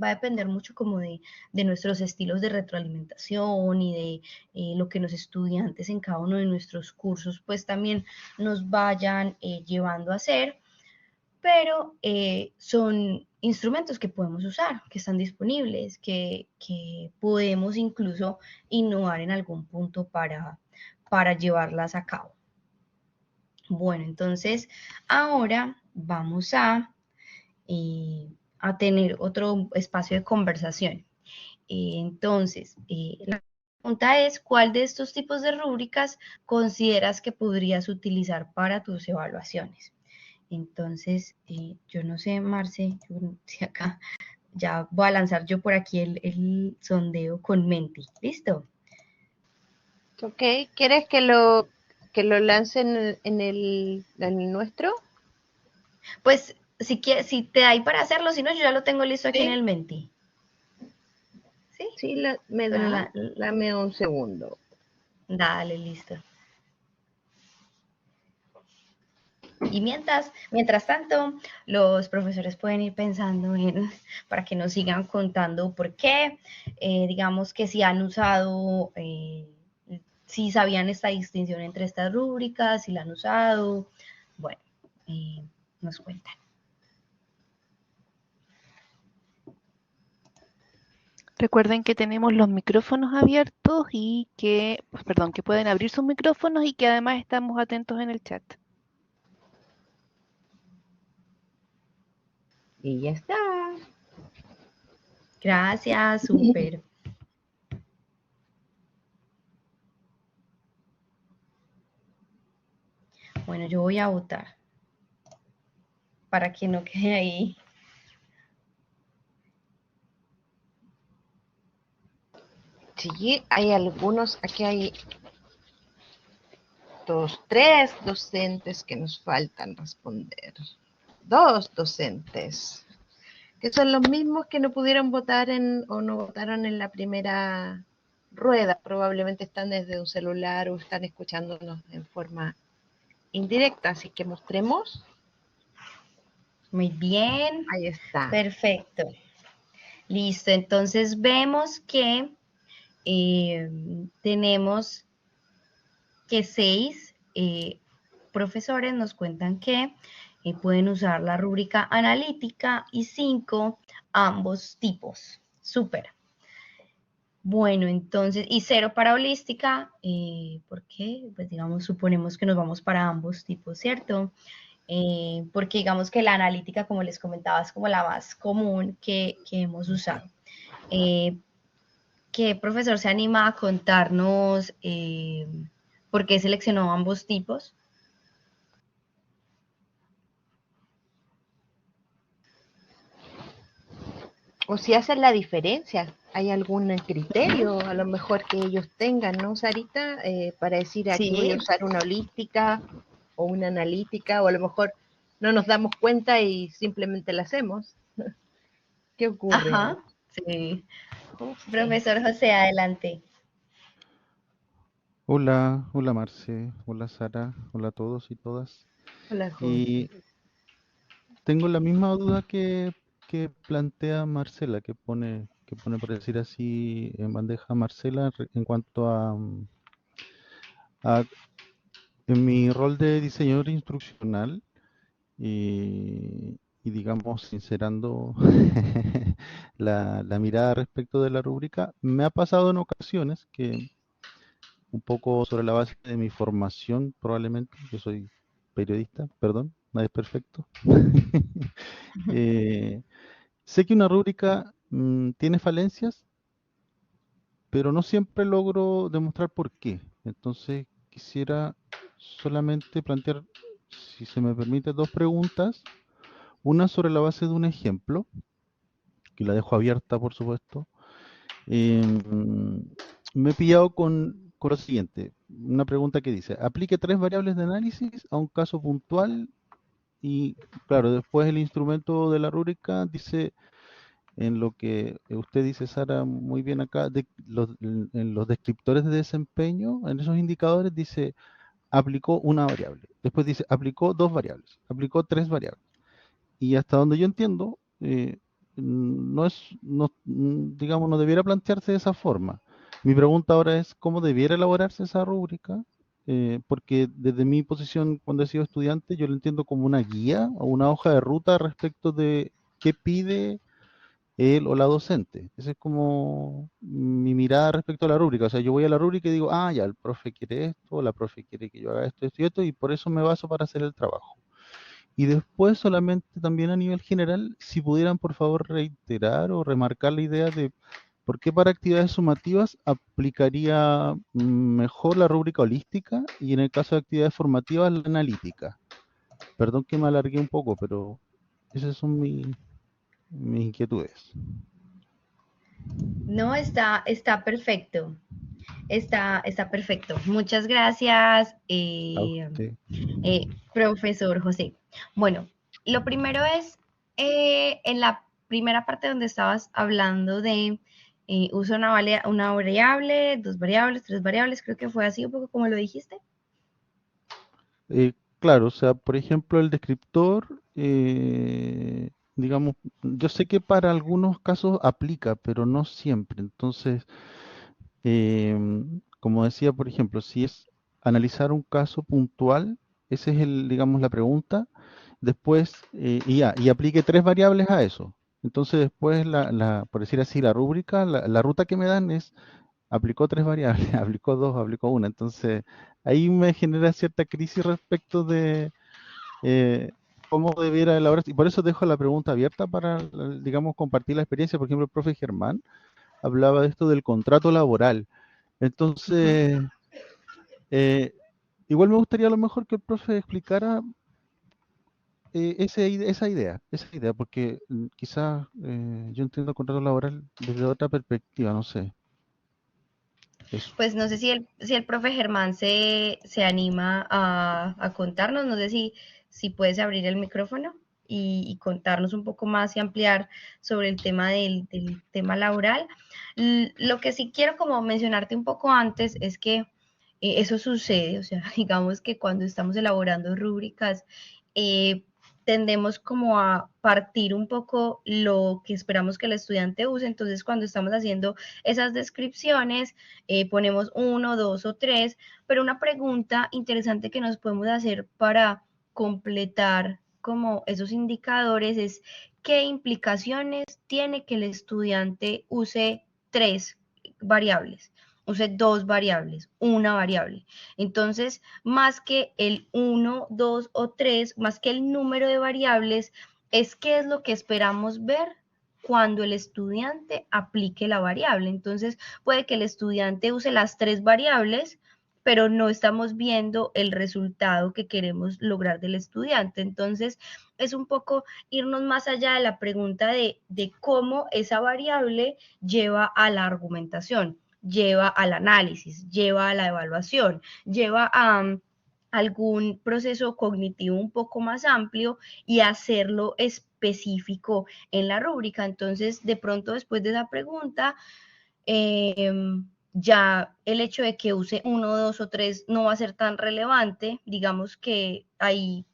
Va a depender mucho como de nuestros estilos de retroalimentación y de lo que los estudiantes en cada uno de nuestros cursos pues también nos vayan llevando a hacer, pero son instrumentos que podemos usar, que están disponibles, que podemos incluso innovar en algún punto para llevarlas a cabo. Bueno, entonces ahora vamos a tener otro espacio de conversación. Entonces, la pregunta es, ¿cuál de estos tipos de rúbricas consideras que podrías utilizar para tus evaluaciones? Entonces, yo no sé, Marce, si acá ya voy a lanzar yo por aquí el sondeo con Menti. ¿Listo? Ok, ¿quieres que lo lancen en el nuestro? Pues si te da ahí para hacerlo, si no, yo ya lo tengo listo aquí en el Menti. ¿Sí? Sí, dame un segundo. Dale, listo. Y mientras tanto, los profesores pueden ir pensando para que nos sigan contando por qué, digamos que si han usado, si sabían esta distinción entre estas rúbricas, si la han usado, bueno, nos cuentan. Recuerden que tenemos los micrófonos abiertos y que pueden abrir sus micrófonos y que además estamos atentos en el chat. Y ya está. Gracias, súper. Bueno, yo voy a votar para que no quede ahí. Sí, hay algunos, aquí hay 3 docentes que nos faltan responder. 2 docentes, que son los mismos que no pudieron votar o no votaron en la primera rueda, probablemente están desde un celular o están escuchándonos en forma indirecta, así que mostremos. Muy bien, Ahí está. perfecto. Listo, entonces vemos que tenemos que 6 profesores nos cuentan que pueden usar la rúbrica analítica y 5 ambos tipos. Súper. Bueno, entonces, y 0 para holística, ¿por qué? Pues digamos, suponemos que nos vamos para ambos tipos, ¿cierto? Porque digamos que la analítica, como les comentaba, es como la más común que hemos usado. ¿Qué profesor se anima a contarnos por qué seleccionó ambos tipos? O si hacen la diferencia, ¿hay algún criterio a lo mejor que ellos tengan, ¿no, Sarita? Para decir aquí voy a Sí, usar una holística o una analítica, o a lo mejor no nos damos cuenta y simplemente la hacemos. ¿Qué ocurre ahí? ajá, sí. Sí. Profesor José, adelante. Hola, hola Marce, hola Sara, hola a todos y todas. Hola, José. Y tengo la misma duda que plantea Marcela, que pone por decir así en bandeja Marcela en cuanto a en mi rol de diseñador instruccional y digamos sincerando la mirada respecto de la rúbrica, me ha pasado en ocasiones que un poco sobre la base de mi formación, probablemente, yo soy periodista, perdón, nadie es perfecto. Sé que una rúbrica tiene falencias, pero no siempre logro demostrar por qué. Entonces quisiera solamente plantear, si se me permite, dos preguntas. Una sobre la base de un ejemplo, que la dejo abierta, por supuesto. Me he pillado con lo siguiente, una pregunta que dice, aplique 3 variables de análisis a un caso puntual y, claro, después el instrumento de la rúbrica dice, en lo que usted dice, Sara, muy bien acá, en los descriptores de desempeño, en esos indicadores dice, aplicó una variable, después dice, aplicó 2 variables, aplicó 3 variables. Y hasta donde yo entiendo, digamos, no debiera plantearse de esa forma. Mi pregunta ahora es cómo debiera elaborarse esa rúbrica, porque desde mi posición cuando he sido estudiante yo lo entiendo como una guía o una hoja de ruta respecto de qué pide él o la docente. Esa es como mi mirada respecto a la rúbrica. O sea, yo voy a la rúbrica y digo, ah, ya, el profe quiere esto, la profe quiere que yo haga esto, esto y esto, y por eso me baso para hacer el trabajo. Y después solamente también a nivel general, si pudieran por favor reiterar o remarcar la idea de por qué para actividades sumativas aplicaría mejor la rúbrica holística y en el caso de actividades formativas la analítica. Perdón que me alargué un poco, pero esas son mis inquietudes. No, está perfecto. Está perfecto. Muchas gracias, A usted. profesor José. Bueno, lo primero es, en la primera parte donde estabas hablando de uso una variable, 2 variables, 3 variables, creo que fue así un poco como lo dijiste. Claro, o sea, por ejemplo, el descriptor, digamos, yo sé que para algunos casos aplica, pero no siempre. Entonces, como decía, por ejemplo, si es analizar un caso puntual, ese es digamos, la pregunta. Después, y aplique 3 variables a eso. Entonces, después, por decir así, la rúbrica, la ruta que me dan es aplicó 3 variables, aplicó 2, aplicó una. Entonces, ahí me genera cierta crisis respecto de cómo debiera elaborarse. Y por eso dejo la pregunta abierta para, digamos, compartir la experiencia. Por ejemplo, el profe Germán hablaba de esto del contrato laboral. Entonces, igual me gustaría a lo mejor que el profe explicara esa idea, porque quizás yo entiendo el contrato laboral desde otra perspectiva, no sé. Eso. Pues no sé si el profe Germán se anima a contarnos, no sé si puedes abrir el micrófono. y contarnos un poco más y ampliar sobre el tema del tema laboral. Lo que sí quiero como mencionarte un poco antes es que eso sucede, o sea, digamos que cuando estamos elaborando rúbricas, tendemos como a partir un poco lo que esperamos que el estudiante use. Entonces, cuando estamos haciendo esas descripciones, ponemos 1, 2 o 3, pero una pregunta interesante que nos podemos hacer para completar como esos indicadores es qué implicaciones tiene que el estudiante use 3 variables, use 2 variables, una variable. Entonces, más que el 1, 2 o 3, más que el número de variables, es qué es lo que esperamos ver cuando el estudiante aplique la variable. Entonces, puede que el estudiante use las 3 variables, pero no estamos viendo el resultado que queremos lograr del estudiante. Entonces, es un poco irnos más allá de la pregunta de cómo esa variable lleva a la argumentación, lleva al análisis, lleva a la evaluación, lleva a algún proceso cognitivo un poco más amplio y hacerlo específico en la rúbrica. Entonces, de pronto, después de esa pregunta, ya el hecho de que use 1, 2 o 3 no va a ser tan relevante. Digamos que ahí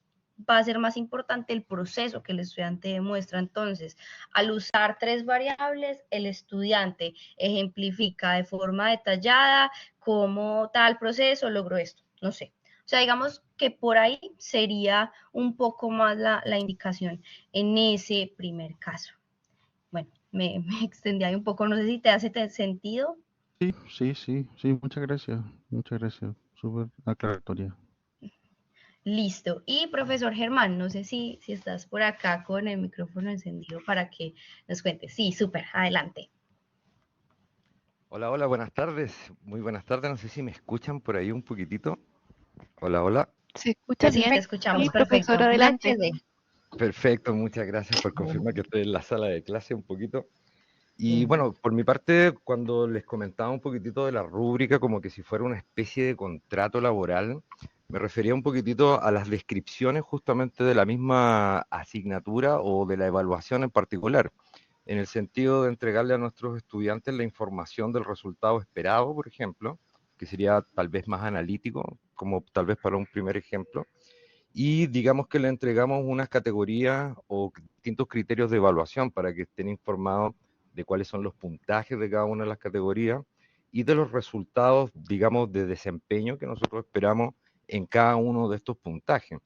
va a ser más importante el proceso que el estudiante demuestra. Entonces, al usar 3 variables, el estudiante ejemplifica de forma detallada cómo tal proceso logró esto, no sé. O sea, digamos que por ahí sería un poco más la indicación en ese primer caso. Bueno, me extendí ahí un poco, no sé si te hace sentido. Sí, muchas gracias, súper aclaratoria. Listo. Y profesor Germán, no sé si estás por acá con el micrófono encendido para que nos cuentes. Sí, súper, adelante. Hola, hola, buenas tardes. Muy buenas tardes. No sé si me escuchan por ahí un poquitito. Hola, hola. ¿Se escucha Sí, bien? te escuchamos, Sí, perfecto. profesor, adelante. Perfecto, muchas gracias por confirmar que estoy en la sala de clase un poquito. Y Sí. bueno, por mi parte, cuando les comentaba un poquitito de la rúbrica, como que si fuera una especie de contrato laboral, me refería un poquitito a las descripciones justamente de la misma asignatura o de la evaluación en particular, en el sentido de entregarle a nuestros estudiantes la información del resultado esperado, por ejemplo, que sería tal vez más analítico, como tal vez para un primer ejemplo, y digamos que le entregamos unas categorías o distintos criterios de evaluación para que estén informados de cuáles son los puntajes de cada una de las categorías y de los resultados, digamos, de desempeño que nosotros esperamos en cada uno de estos puntajes.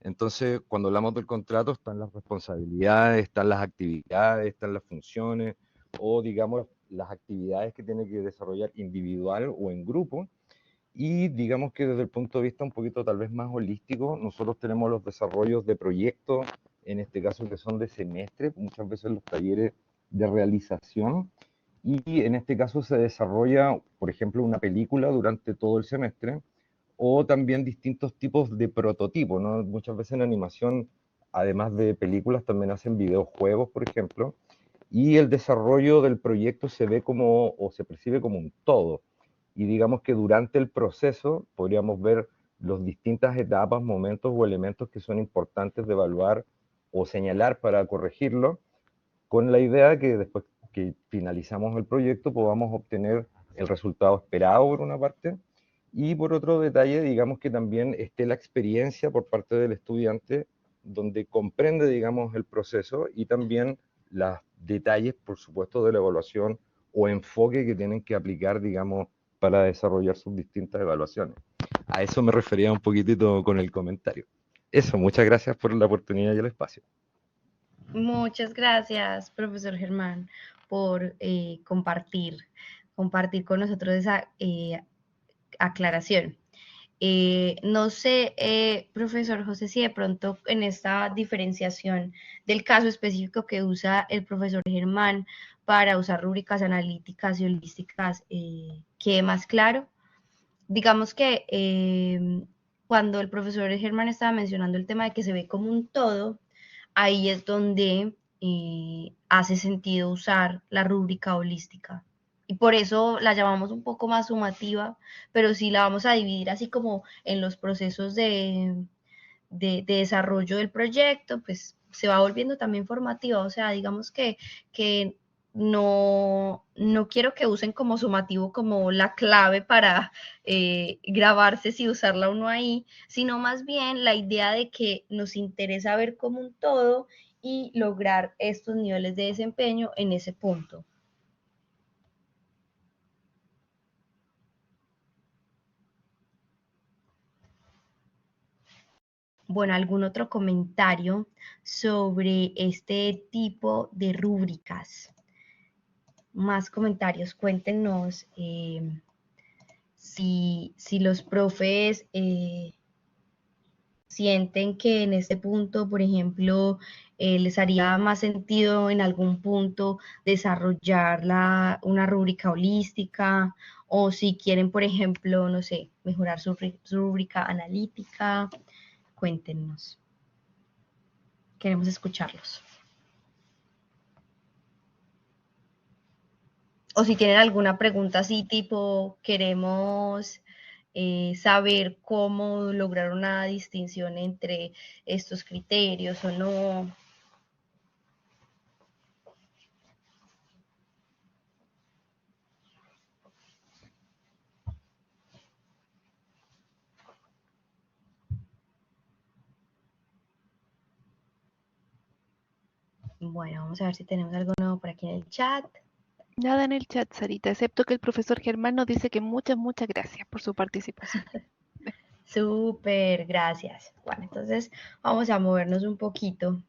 Entonces, cuando hablamos del contrato, están las responsabilidades, están las actividades, están las funciones, o digamos, las actividades que tiene que desarrollar individual o en grupo. Y digamos que desde el punto de vista un poquito tal vez más holístico, nosotros tenemos los desarrollos de proyectos, en este caso que son de semestre, muchas veces los talleres de realización, y en este caso se desarrolla, por ejemplo, una película durante todo el semestre, o también distintos tipos de prototipos, ¿no? Muchas veces en animación, además de películas, también hacen videojuegos, por ejemplo, y el desarrollo del proyecto se ve como, o se percibe como un todo. Y digamos que durante el proceso podríamos ver las distintas etapas, momentos o elementos que son importantes de evaluar o señalar para corregirlo, con la idea de que después que finalizamos el proyecto podamos obtener el resultado esperado por una parte, y por otro detalle, digamos que también esté la experiencia por parte del estudiante, donde comprende, digamos, el proceso y también los detalles, por supuesto, de la evaluación o enfoque que tienen que aplicar, digamos, para desarrollar sus distintas evaluaciones. A eso me refería un poquitito con el comentario. Eso, muchas gracias por la oportunidad y el espacio. Muchas gracias, profesor Germán, por compartir con nosotros esa aclaración. No sé, profesor José, si de pronto en esta diferenciación del caso específico que usa el profesor Germán para usar rúbricas analíticas y holísticas, quede más claro. Digamos que cuando el profesor Germán estaba mencionando el tema de que se ve como un todo, ahí es donde hace sentido usar la rúbrica holística. Y por eso la llamamos un poco más sumativa, pero si la vamos a dividir así como en los procesos de desarrollo del proyecto, pues se va volviendo también formativa, o sea, digamos que no quiero que usen como sumativo como la clave para grabarse si usarla o no ahí, sino más bien la idea de que nos interesa ver como un todo y lograr estos niveles de desempeño en ese punto. Bueno, ¿algún otro comentario sobre este tipo de rúbricas? Más comentarios, cuéntenos si los profes sienten que en este punto, por ejemplo, les haría más sentido en algún punto desarrollar una rúbrica holística, o si quieren, por ejemplo, no sé, mejorar su rúbrica analítica. Cuéntenos. Queremos escucharlos. O si tienen alguna pregunta así tipo, queremos saber cómo lograr una distinción entre estos criterios o no. Bueno, vamos a ver si tenemos algo nuevo por aquí en el chat. Nada en el chat, Sarita, excepto que el profesor Germán nos dice que muchas gracias por su participación. Súper, gracias. Bueno, entonces vamos a movernos un poquito.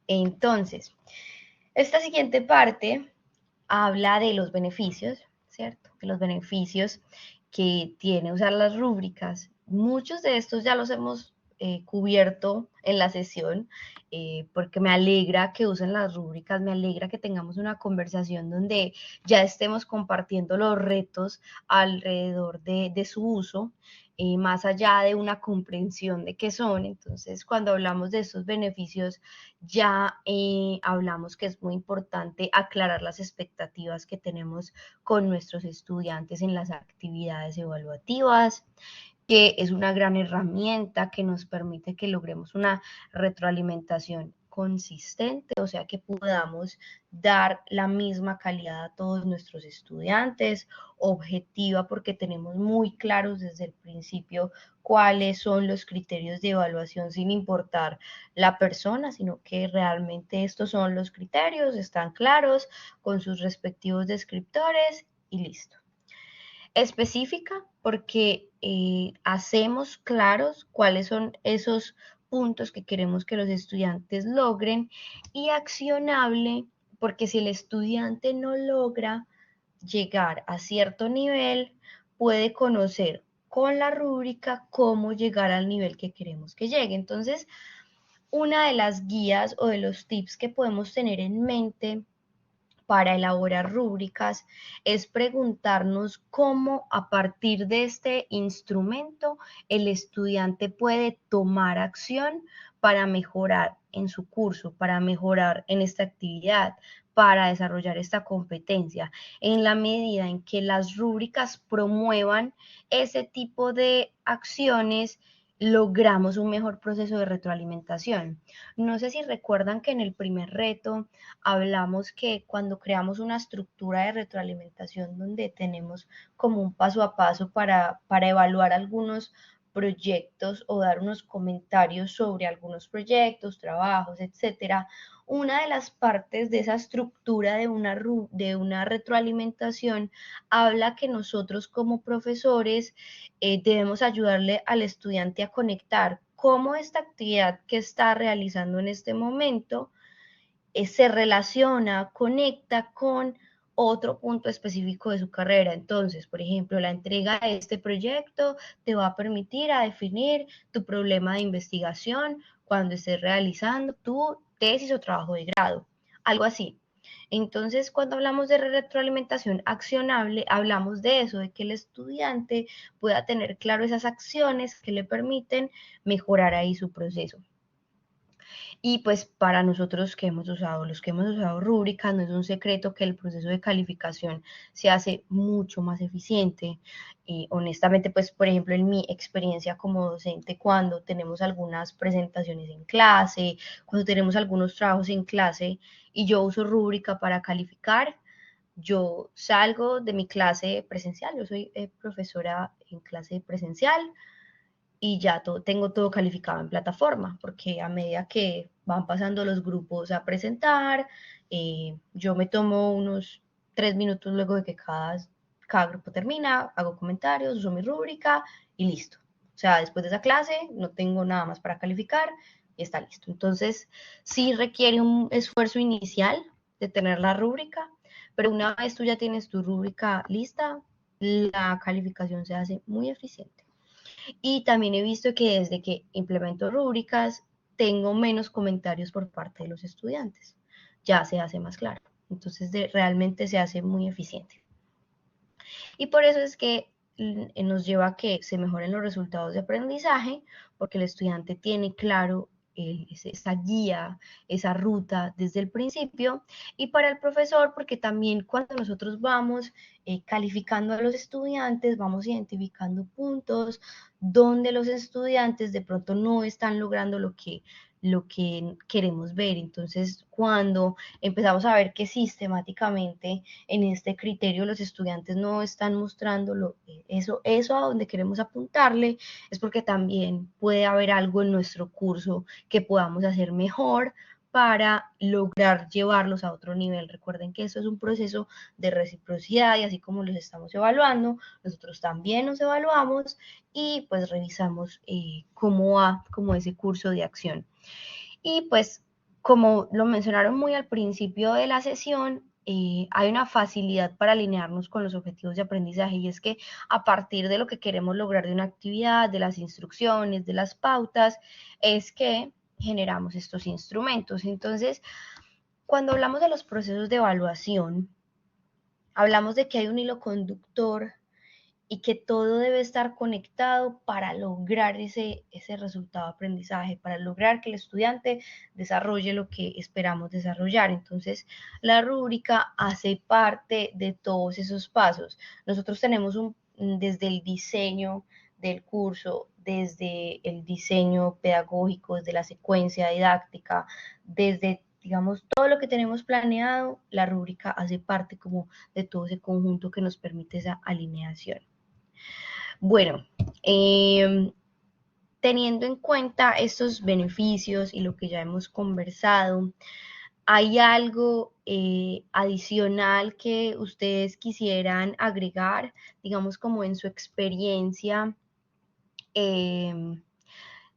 Entonces, esta siguiente parte habla de los beneficios, ¿cierto? De los beneficios que tiene usar las rúbricas. Muchos de estos ya los hemos cubierto en la sesión, porque me alegra que usen las rúbricas, me alegra que tengamos una conversación donde ya estemos compartiendo los retos alrededor de su uso, más allá de una comprensión de qué son. Entonces, cuando hablamos de estos beneficios, ya hablamos que es muy importante aclarar las expectativas que tenemos con nuestros estudiantes en las actividades evaluativas, que es una gran herramienta que nos permite que logremos una retroalimentación consistente, o sea, que podamos dar la misma calidad a todos nuestros estudiantes, objetiva, porque tenemos muy claros desde el principio cuáles son los criterios de evaluación, sin importar la persona, sino que realmente estos son los criterios, están claros con sus respectivos descriptores y listo. Específica porque hacemos claros cuáles son esos puntos que queremos que los estudiantes logren, y accionable porque si el estudiante no logra llegar a cierto nivel, puede conocer con la rúbrica cómo llegar al nivel que queremos que llegue. Entonces, una de las guías o de los tips que podemos tener en mente para elaborar rúbricas es preguntarnos cómo a partir de este instrumento el estudiante puede tomar acción para mejorar en su curso, para mejorar en esta actividad, para desarrollar esta competencia, en la medida en que las rúbricas promuevan ese tipo de acciones, logramos un mejor proceso de retroalimentación. No sé si recuerdan que en el primer reto hablamos que cuando creamos una estructura de retroalimentación donde tenemos como un paso a paso para evaluar algunos proyectos o dar unos comentarios sobre algunos proyectos, trabajos, etcétera, una de las partes de esa estructura de una retroalimentación habla que nosotros como profesores debemos ayudarle al estudiante a conectar cómo esta actividad que está realizando en este momento se relaciona, conecta con otro punto específico de su carrera. Entonces, por ejemplo, la entrega de este proyecto te va a permitir a definir tu problema de investigación cuando estés realizando tu tesis o trabajo de grado, algo así. Entonces, cuando hablamos de retroalimentación accionable, hablamos de eso, de que el estudiante pueda tener claro esas acciones que le permiten mejorar ahí su proceso. Y pues para nosotros que hemos usado, los que hemos usado rúbricas, no es un secreto que el proceso de calificación se hace mucho más eficiente. Y honestamente, pues por ejemplo, en mi experiencia como docente, cuando tenemos algunas presentaciones en clase, cuando tenemos algunos trabajos en clase y yo uso rúbrica para calificar, yo salgo de mi clase presencial, yo soy profesora en clase presencial y ya tengo todo calificado en plataforma, porque a medida que van pasando los grupos a presentar, yo me tomo unos 3 minutos luego de que cada grupo termina, hago comentarios, uso mi rúbrica y listo. O sea, después de esa clase no tengo nada más para calificar y está listo. Entonces, sí requiere un esfuerzo inicial de tener la rúbrica, pero una vez tú ya tienes tu rúbrica lista, la calificación se hace muy eficiente. Y también he visto que desde que implemento rúbricas, tengo menos comentarios por parte de los estudiantes. Ya se hace más claro. Entonces, realmente se hace muy eficiente. Y por eso es que nos lleva a que se mejoren los resultados de aprendizaje, porque el estudiante tiene claro esa guía, esa ruta desde el principio, y para el profesor, porque también cuando nosotros vamos calificando a los estudiantes, vamos identificando puntos donde los estudiantes de pronto no están logrando lo que queremos ver. Entonces, cuando empezamos a ver que sistemáticamente en este criterio los estudiantes no están mostrando eso a donde queremos apuntarle, es porque también puede haber algo en nuestro curso que podamos hacer mejor para lograr llevarlos a otro nivel. Recuerden que eso es un proceso de reciprocidad y así como los estamos evaluando, nosotros también nos evaluamos y pues revisamos cómo va como ese curso de acción. Y pues como lo mencionaron muy al principio de la sesión, hay una facilidad para alinearnos con los objetivos de aprendizaje y es que a partir de lo que queremos lograr de una actividad, de las instrucciones, de las pautas, es que generamos estos instrumentos. Entonces, cuando hablamos de los procesos de evaluación, hablamos de que hay un hilo conductor y que todo debe estar conectado para lograr ese resultado de aprendizaje, para lograr que el estudiante desarrolle lo que esperamos desarrollar. Entonces, la rúbrica hace parte de todos esos pasos. Nosotros tenemos desde el diseño del curso, desde el diseño pedagógico, desde la secuencia didáctica, desde digamos, todo lo que tenemos planeado, la rúbrica hace parte como de todo ese conjunto que nos permite esa alineación. Bueno, teniendo en cuenta estos beneficios y lo que ya hemos conversado, ¿hay algo adicional que ustedes quisieran agregar, digamos, como en su experiencia?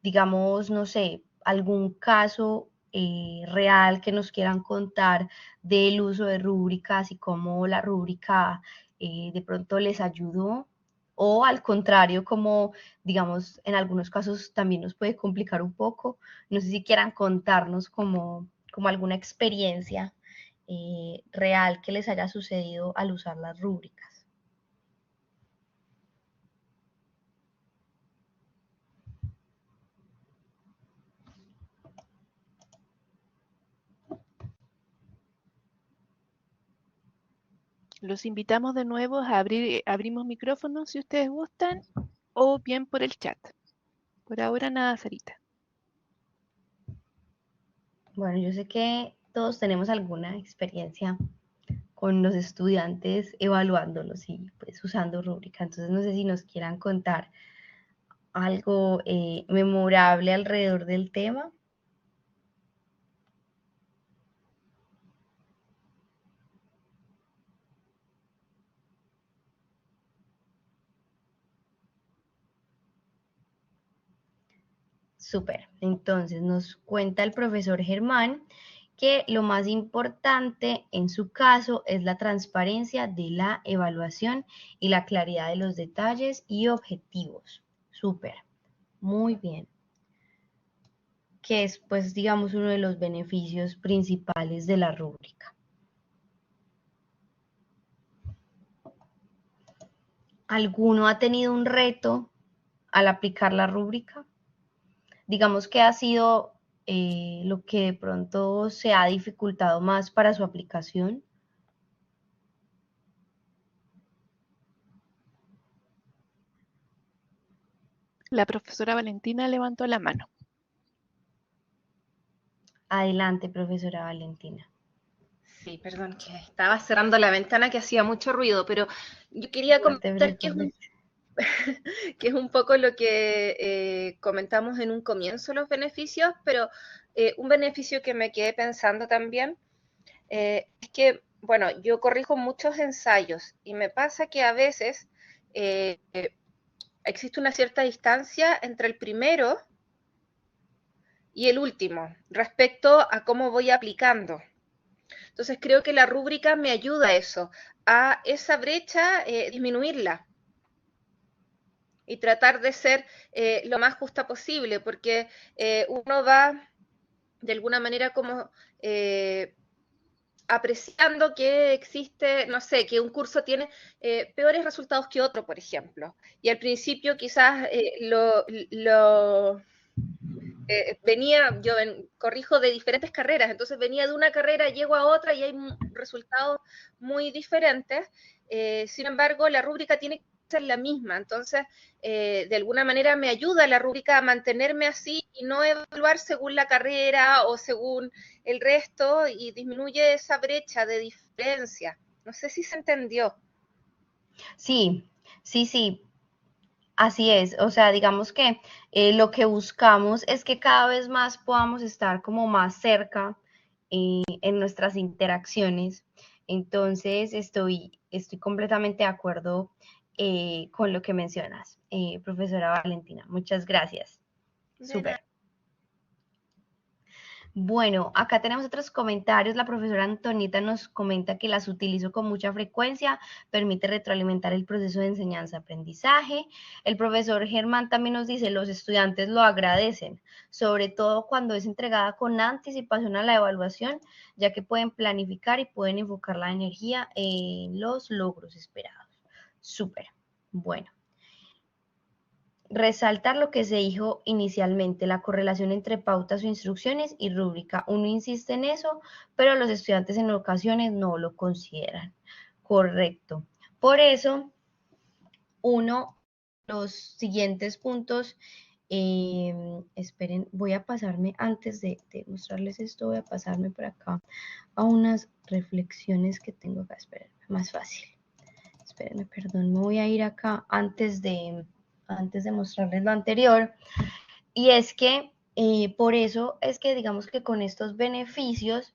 Digamos, no sé, algún caso real que nos quieran contar del uso de rúbricas y cómo la rúbrica de pronto les ayudó, o al contrario, como digamos, en algunos casos también nos puede complicar un poco. No sé si quieran contarnos como alguna experiencia real que les haya sucedido al usar las rúbricas. Los invitamos de nuevo a abrimos micrófonos si ustedes gustan, o bien por el chat. Por ahora nada, Sarita. Bueno, yo sé que todos tenemos alguna experiencia con los estudiantes evaluándolos y pues usando rúbrica. Entonces no sé si nos quieran contar algo memorable alrededor del tema. Súper. Entonces nos cuenta el profesor Germán que lo más importante en su caso es la transparencia de la evaluación y la claridad de los detalles y objetivos. Súper. Muy bien. Que es, pues, digamos, uno de los beneficios principales de la rúbrica. ¿Alguno ha tenido un reto al aplicar la rúbrica? Digamos que ha sido lo que de pronto se ha dificultado más para su aplicación. La profesora Valentina levantó la mano. Adelante, profesora Valentina. Sí, perdón, que estaba cerrando la ventana que hacía mucho ruido, pero yo quería No te comentar que preocupes. es un poco lo que comentamos en un comienzo, los beneficios, pero un beneficio que me quedé pensando también es que, bueno, yo corrijo muchos ensayos y me pasa que a veces existe una cierta distancia entre el primero y el último respecto a cómo voy aplicando. Entonces creo que la rúbrica me ayuda a eso, a esa brecha disminuirla y tratar de ser lo más justa posible, porque uno va de alguna manera como apreciando que existe, no sé, que un curso tiene peores resultados que otro, por ejemplo. Y al principio quizás venía, corrijo de diferentes carreras, entonces venía de una carrera, llego a otra y hay resultados muy diferentes. Sin embargo, la rúbrica tiene que ser la misma, entonces de alguna manera me ayuda la rúbrica a mantenerme así y no evaluar según la carrera o según el resto y disminuye esa brecha de diferencia. No sé si se entendió. Sí, sí. Así es, o sea, digamos que lo que buscamos es que cada vez más podamos estar como más cerca en nuestras interacciones. Entonces, estoy completamente de acuerdo con lo que mencionas, profesora Valentina. Muchas gracias. Súper. Bueno, acá tenemos otros comentarios. La profesora Antonita nos comenta que las utilizo con mucha frecuencia, permite retroalimentar el proceso de enseñanza-aprendizaje. El profesor Germán también nos dice, los estudiantes lo agradecen, sobre todo cuando es entregada con anticipación a la evaluación, ya que pueden planificar y pueden enfocar la energía en los logros esperados. Súper. Bueno. Resaltar lo que se dijo inicialmente, la correlación entre pautas o instrucciones y rúbrica. Uno insiste en eso, pero los estudiantes en ocasiones no lo consideran. Correcto. Por eso, los siguientes puntos, esperen, voy a pasarme, antes de mostrarles esto, voy a pasarme por acá a unas reflexiones que tengo acá. Esperen, más fácil. Espérenme, perdón, me voy a ir acá antes de mostrarles lo anterior, y es que por eso es que digamos que con estos beneficios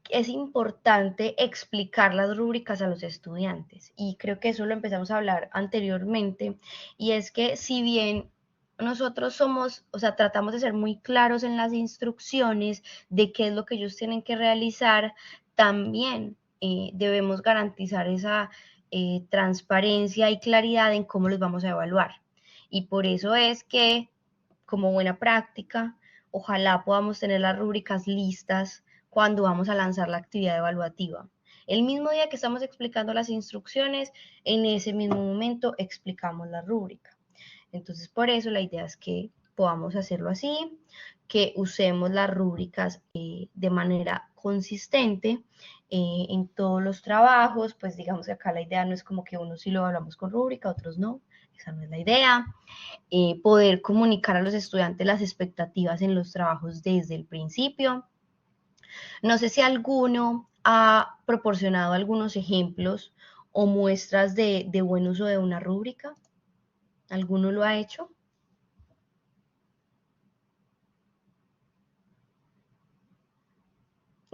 es importante explicar las rúbricas a los estudiantes, y creo que eso lo empezamos a hablar anteriormente, y es que si bien nosotros somos, o sea, tratamos de ser muy claros en las instrucciones de qué es lo que ellos tienen que realizar, también debemos garantizar esa transparencia y claridad en cómo los vamos a evaluar. Y por eso es que, como buena práctica, ojalá podamos tener las rúbricas listas cuando vamos a lanzar la actividad evaluativa. El mismo día que estamos explicando las instrucciones, en ese mismo momento explicamos la rúbrica. Entonces, por eso la idea es que podamos hacerlo así, que usemos las rúbricas de manera consistente en todos los trabajos. Pues digamos que acá la idea no es como que unos sí lo hablamos con rúbrica, otros no. Esa no es la idea. Poder comunicar a los estudiantes las expectativas en los trabajos desde el principio. No sé si alguno ha proporcionado algunos ejemplos o muestras de buen uso de una rúbrica. ¿Alguno lo ha hecho?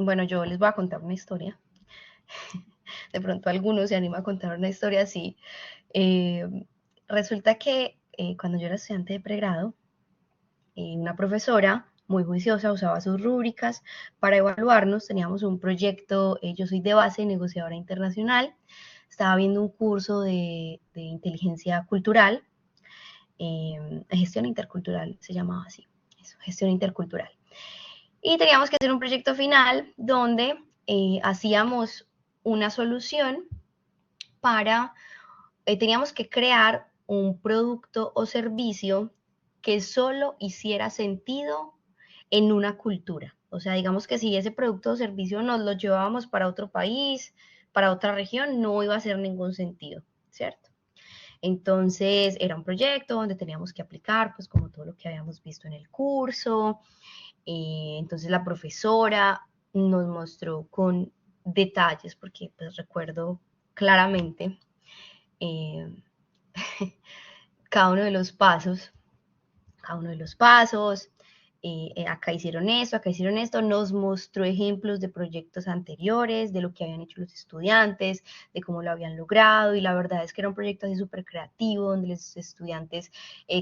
Bueno, yo les voy a contar una historia. De pronto alguno se anima a contar una historia así. Resulta que cuando yo era estudiante de pregrado, una profesora muy juiciosa usaba sus rúbricas para evaluarnos. Teníamos un proyecto, yo soy de base negociadora internacional, estaba viendo un curso de inteligencia cultural, gestión intercultural se llamaba así, eso, gestión intercultural. Y teníamos que hacer un proyecto final donde hacíamos una solución para, teníamos que crear un producto o servicio que solo hiciera sentido en una cultura. O sea, digamos que si ese producto o servicio nos lo llevábamos para otro país, para otra región, no iba a hacer ningún sentido, ¿cierto? Entonces era un proyecto donde teníamos que aplicar pues como todo lo que habíamos visto en el curso. Entonces la profesora nos mostró con detalles, porque pues recuerdo claramente cada uno de los pasos, acá hicieron esto, nos mostró ejemplos de proyectos anteriores, de lo que habían hecho los estudiantes, de cómo lo habían logrado, y la verdad es que era un proyecto así súper creativo, donde los estudiantes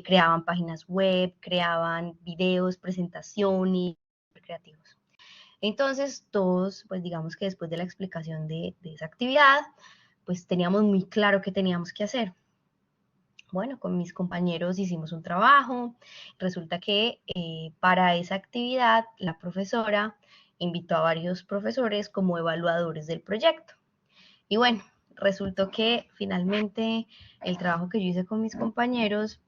creaban páginas web, creaban videos, presentaciones, súper creativos. Entonces todos, pues digamos que después de la explicación de esa actividad, pues teníamos muy claro qué teníamos que hacer. Bueno, con mis compañeros hicimos un trabajo. Resulta que para esa actividad la profesora invitó a varios profesores como evaluadores del proyecto. Y bueno, resultó que finalmente el trabajo que yo hice con mis compañeros,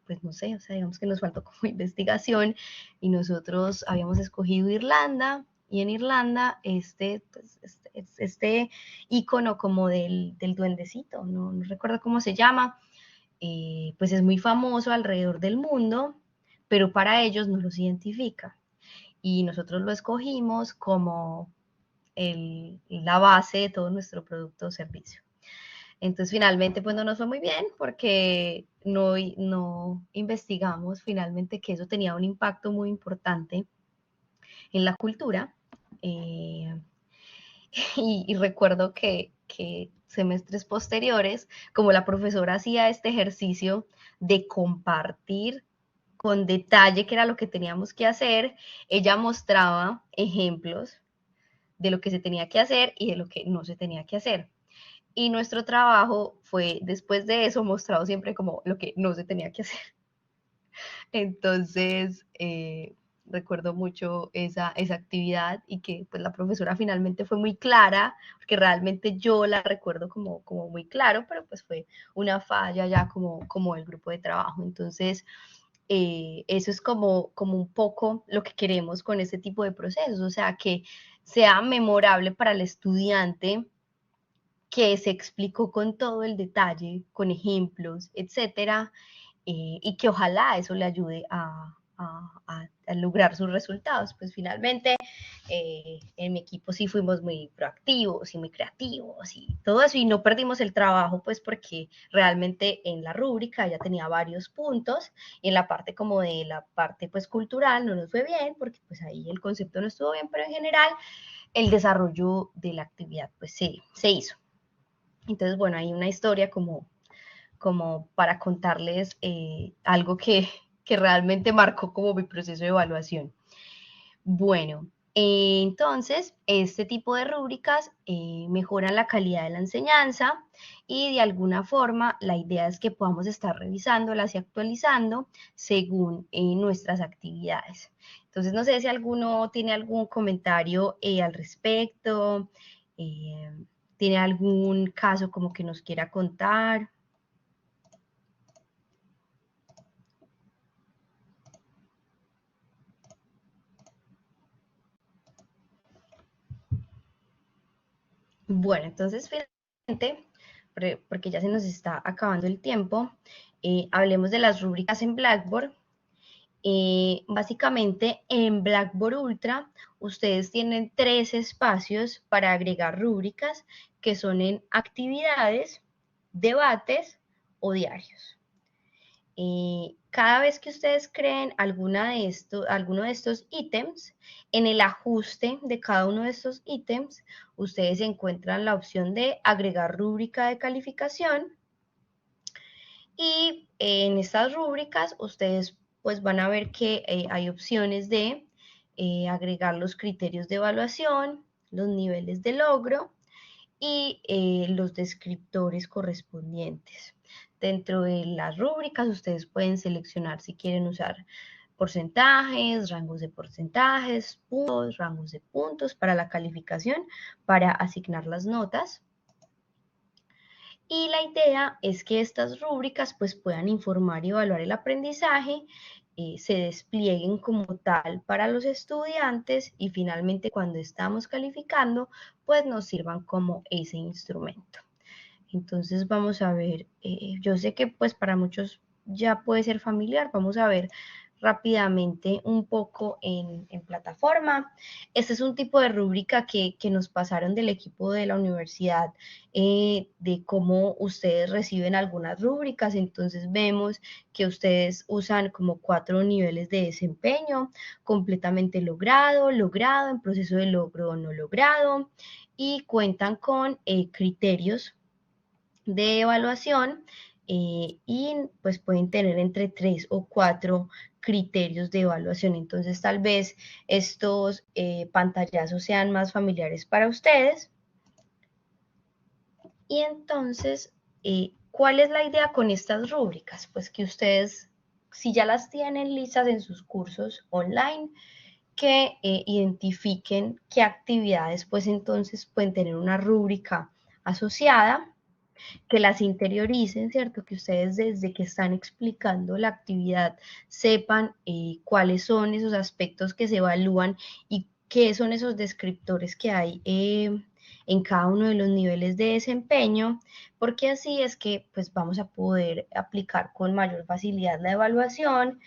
pues no sé, o sea, digamos que nos faltó como investigación y nosotros habíamos escogido Irlanda, y en Irlanda este icono como del duendecito, no recuerdo cómo se llama, pues es muy famoso alrededor del mundo, pero para ellos no los identifica. Y nosotros lo escogimos como la base de todo nuestro producto o servicio. Entonces finalmente pues no nos fue muy bien porque no investigamos finalmente que eso tenía un impacto muy importante en la cultura. Y recuerdo que semestres posteriores, como la profesora hacía este ejercicio de compartir con detalle qué era lo que teníamos que hacer, ella mostraba ejemplos de lo que se tenía que hacer y de lo que no se tenía que hacer. Y nuestro trabajo fue, después de eso, mostrado siempre como lo que no se tenía que hacer. Entonces, recuerdo mucho esa actividad y que pues la profesora finalmente fue muy clara, porque realmente yo la recuerdo como muy claro, pero pues fue una falla ya como el grupo de trabajo. Entonces, eso es como un poco lo que queremos con este tipo de procesos, o sea, que sea memorable para el estudiante, que se explicó con todo el detalle, con ejemplos, etcétera, y que ojalá eso le ayude a lograr sus resultados. Pues finalmente en mi equipo sí fuimos muy proactivos y muy creativos y todo eso, y no perdimos el trabajo pues porque realmente en la rúbrica ya tenía varios puntos, y en la parte como de la parte pues cultural no nos fue bien porque pues ahí el concepto no estuvo bien, pero en general el desarrollo de la actividad pues se hizo. Entonces bueno, hay una historia como para contarles algo que realmente marcó como mi proceso de evaluación. Bueno, entonces este tipo de rúbricas mejoran la calidad de la enseñanza, y de alguna forma la idea es que podamos estar revisándolas y actualizando según nuestras actividades. Entonces no sé si alguno tiene algún comentario al respecto, tiene algún caso como que nos quiera contar. Bueno, entonces finalmente, porque ya se nos está acabando el tiempo, hablemos de las rúbricas en Blackboard. Básicamente en Blackboard Ultra ustedes tienen 3 espacios para agregar rúbricas, que son en actividades, debates o diarios. Cada vez que ustedes creen alguno de estos ítems, en el ajuste de cada uno de estos ítems, ustedes encuentran la opción de agregar rúbrica de calificación, y en estas rúbricas ustedes pues van a ver que hay opciones de agregar los criterios de evaluación, los niveles de logro y los descriptores correspondientes. Dentro de las rúbricas ustedes pueden seleccionar si quieren usar porcentajes, rangos de porcentajes, puntos, rangos de puntos para la calificación, para asignar las notas. Y la idea es que estas rúbricas pues puedan informar y evaluar el aprendizaje, se desplieguen como tal para los estudiantes y finalmente cuando estamos calificando pues nos sirvan como ese instrumento. Entonces vamos a ver, yo sé que pues para muchos ya puede ser familiar, vamos a ver rápidamente un poco en plataforma. Este es un tipo de rúbrica que nos pasaron del equipo de la universidad, de cómo ustedes reciben algunas rúbricas. Entonces vemos que ustedes usan como 4 niveles de desempeño: completamente logrado, logrado, en proceso de logro o no logrado, y cuentan con criterios de evaluación, y pues pueden tener entre 3 o 4 criterios de evaluación. Entonces tal vez estos pantallazos sean más familiares para ustedes. Y entonces, ¿cuál es la idea con estas rúbricas? Pues que ustedes, si ya las tienen listas en sus cursos online, que identifiquen qué actividades pues entonces pueden tener una rúbrica asociada, que las interioricen, ¿cierto? Que ustedes desde que están explicando la actividad sepan cuáles son esos aspectos que se evalúan y qué son esos descriptores que hay en cada uno de los niveles de desempeño, porque así es que pues vamos a poder aplicar con mayor facilidad la evaluación.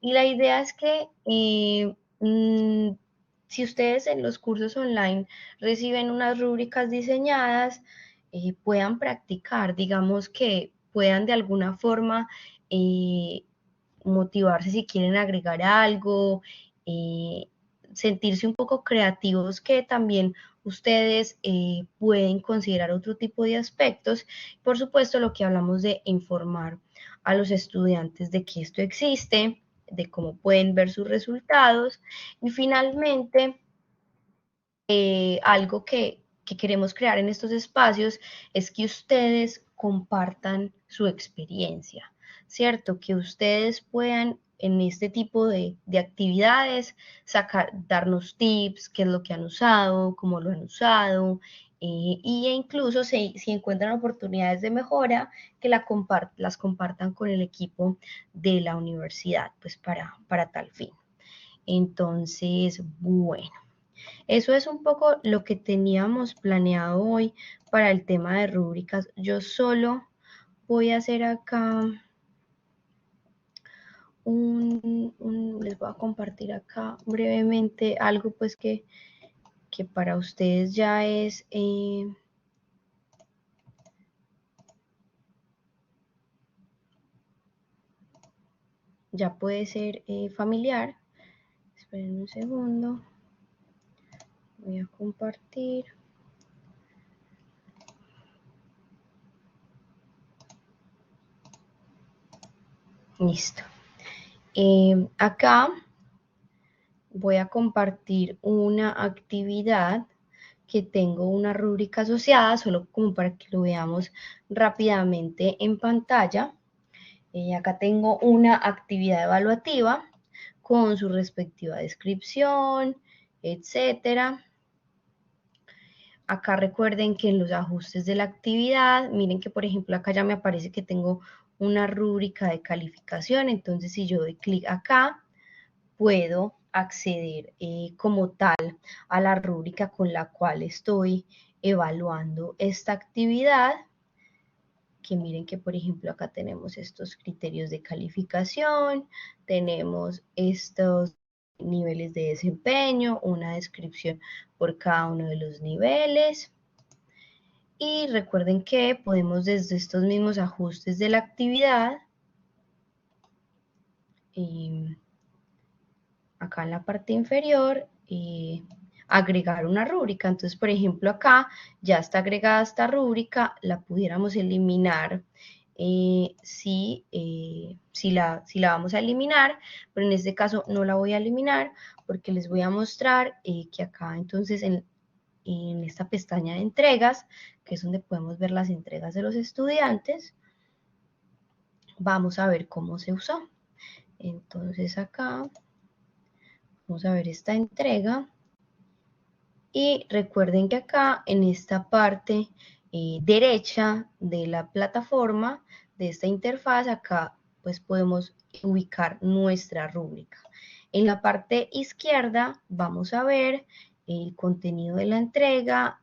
Y la idea es que si ustedes en los cursos online reciben unas rúbricas diseñadas, puedan practicar, digamos que puedan de alguna forma motivarse si quieren agregar algo, sentirse un poco creativos, que también ustedes pueden considerar otro tipo de aspectos. Por supuesto, lo que hablamos de informar a los estudiantes de que esto existe, de cómo pueden ver sus resultados, y finalmente algo que queremos crear en estos espacios es que ustedes compartan su experiencia, ¿cierto? Que ustedes puedan en este tipo de actividades darnos tips, qué es lo que han usado, cómo lo han usado, y incluso si encuentran oportunidades de mejora, que las compartan con el equipo de la universidad, pues para tal fin. Entonces, bueno. Eso es un poco lo que teníamos planeado hoy para el tema de rúbricas. Yo solo voy a hacer acá les voy a compartir acá brevemente algo pues que para ustedes ya es ya puede ser familiar. Esperen un segundo. Voy a compartir. Listo. Acá voy a compartir una actividad que tengo una rúbrica asociada, solo como para que lo veamos rápidamente en pantalla. Acá tengo una actividad evaluativa con su respectiva descripción, etcétera. Acá recuerden que en los ajustes de la actividad, miren que por ejemplo acá ya me aparece que tengo una rúbrica de calificación. Entonces si yo doy clic acá, puedo acceder como tal a la rúbrica con la cual estoy evaluando esta actividad. Que miren que por ejemplo acá tenemos estos criterios de calificación, tenemos estos niveles de desempeño, una descripción por cada uno de los niveles. Y recuerden que podemos desde estos mismos ajustes de la actividad, acá en la parte inferior, agregar una rúbrica. Entonces, por ejemplo, acá ya está agregada esta rúbrica, la pudiéramos eliminar si la vamos a eliminar, pero en este caso no la voy a eliminar porque les voy a mostrar que acá entonces en esta pestaña de entregas, que es donde podemos ver las entregas de los estudiantes, vamos a ver cómo se usó. Entonces acá vamos a ver esta entrega. Y recuerden que acá en esta parte derecha de la plataforma, de esta interfaz, acá pues podemos ubicar nuestra rúbrica. En la parte izquierda vamos a ver el contenido de la entrega.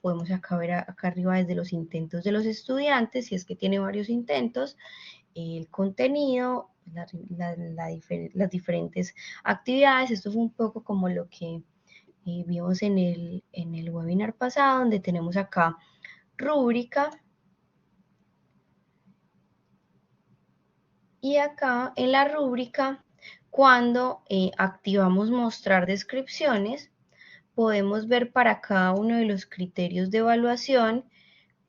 Podemos acá ver acá arriba desde los intentos de los estudiantes, si es que tiene varios intentos, el contenido, las diferentes actividades. Esto fue un poco como lo que vimos en el webinar pasado, donde tenemos acá rúbrica. Y acá en la rúbrica, cuando activamos mostrar descripciones, podemos ver para cada uno de los criterios de evaluación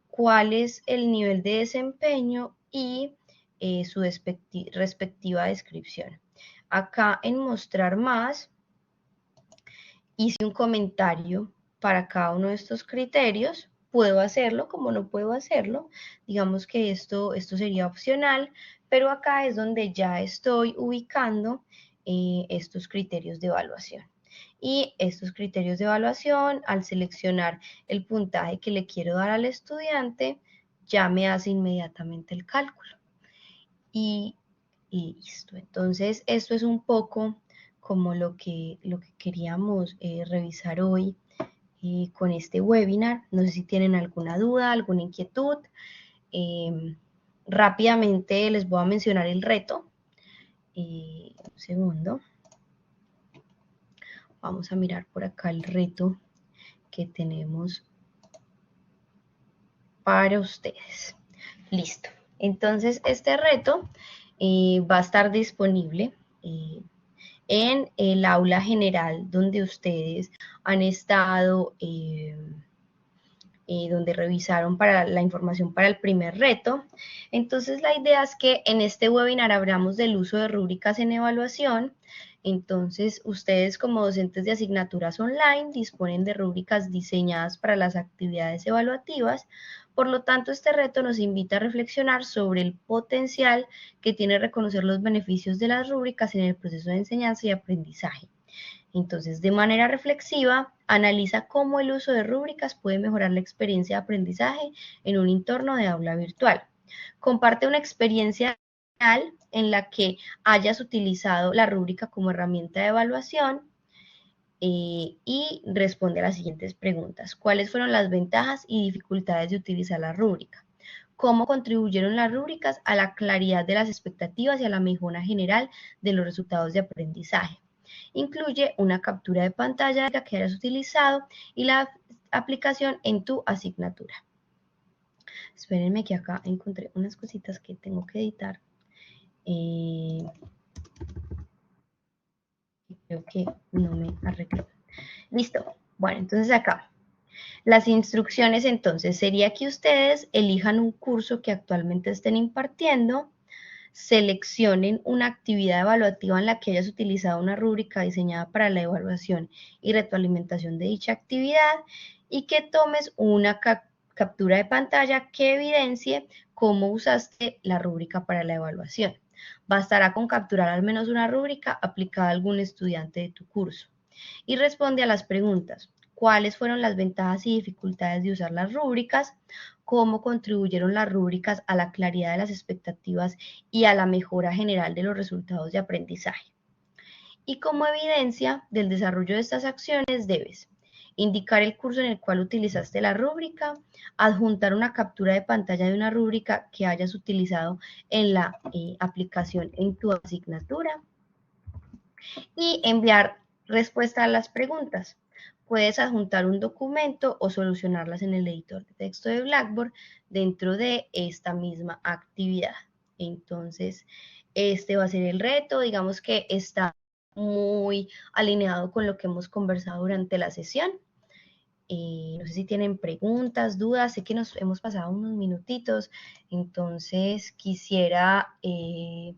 cuál es el nivel de desempeño y su respectiva descripción. Acá en mostrar más, hice un comentario para cada uno de estos criterios. Puedo hacerlo como no puedo hacerlo. Digamos que esto sería opcional, pero acá es donde ya estoy ubicando estos criterios de evaluación. Y estos criterios de evaluación, al seleccionar el puntaje que le quiero dar al estudiante, ya me hace inmediatamente el cálculo. Y listo. Entonces, esto es un poco como lo que queríamos revisar hoy con este webinar. No sé si tienen alguna duda, alguna inquietud. Rápidamente les voy a mencionar el reto. Un segundo. Vamos a mirar por acá el reto que tenemos para ustedes. Listo. Entonces, este reto va a estar disponible en el aula general donde ustedes han estado, donde revisaron para la información para el primer reto. Entonces, la idea es que en este webinar hablamos del uso de rúbricas en evaluación. Entonces, ustedes como docentes de asignaturas online disponen de rúbricas diseñadas para las actividades evaluativas. Por lo tanto, este reto nos invita a reflexionar sobre el potencial que tiene reconocer los beneficios de las rúbricas en el proceso de enseñanza y aprendizaje. Entonces, de manera reflexiva, analiza cómo el uso de rúbricas puede mejorar la experiencia de aprendizaje en un entorno de aula virtual. Comparte una experiencia real en la que hayas utilizado la rúbrica como herramienta de evaluación y responde a las siguientes preguntas. ¿Cuáles fueron las ventajas y dificultades de utilizar la rúbrica? ¿Cómo contribuyeron las rúbricas a la claridad de las expectativas y a la mejora general de los resultados de aprendizaje? Incluye una captura de pantalla de la que hayas utilizado y la aplicación en tu asignatura. Espérenme que acá encontré unas cositas que tengo que editar. Creo que no me arregló. Listo. Bueno, entonces acá. Las instrucciones entonces sería que ustedes elijan un curso que actualmente estén impartiendo, seleccionen una actividad evaluativa en la que hayas utilizado una rúbrica diseñada para la evaluación y retroalimentación de dicha actividad y que tomes una captura de pantalla que evidencie cómo usaste la rúbrica para la evaluación. Bastará con capturar al menos una rúbrica aplicada a algún estudiante de tu curso. Y responde a las preguntas. ¿Cuáles fueron las ventajas y dificultades de usar las rúbricas? ¿Cómo contribuyeron las rúbricas a la claridad de las expectativas y a la mejora general de los resultados de aprendizaje? Y como evidencia del desarrollo de estas acciones debes indicar el curso en el cual utilizaste la rúbrica, adjuntar una captura de pantalla de una rúbrica que hayas utilizado en la aplicación en tu asignatura y enviar respuesta a las preguntas. Puedes adjuntar un documento o solucionarlas en el editor de texto de Blackboard dentro de esta misma actividad. Entonces, este va a ser el reto. Digamos que está muy alineado con lo que hemos conversado durante la sesión. No sé si tienen preguntas, dudas. Sé que nos hemos pasado unos minutitos. Entonces, quisiera que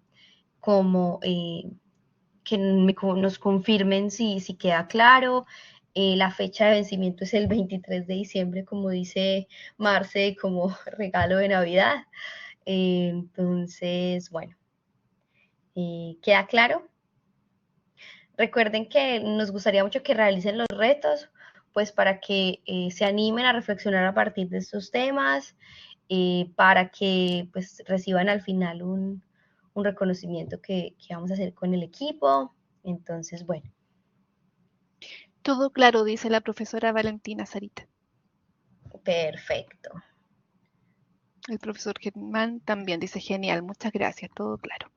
nos confirmen si queda claro. La fecha de vencimiento es el 23 de diciembre, como dice Marce, como regalo de Navidad. Entonces, bueno, ¿queda claro? Recuerden que nos gustaría mucho que realicen los retos pues para que se animen a reflexionar a partir de estos temas, para que pues reciban al final un reconocimiento que vamos a hacer con el equipo. Entonces, bueno. Todo claro, dice la profesora Valentina Sarita. Perfecto. El profesor Germán también dice genial, muchas gracias, todo claro.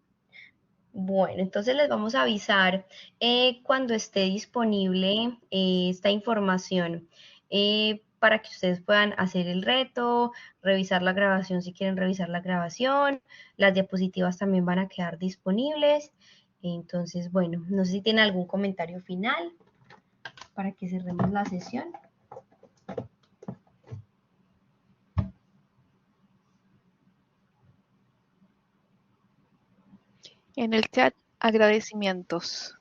Bueno, entonces les vamos a avisar cuando esté disponible esta información para que ustedes puedan hacer el reto, revisar la grabación si quieren revisar la grabación. Las diapositivas también van a quedar disponibles. Entonces, bueno, no sé si tienen algún comentario final para que cerremos la sesión. En el chat, agradecimientos.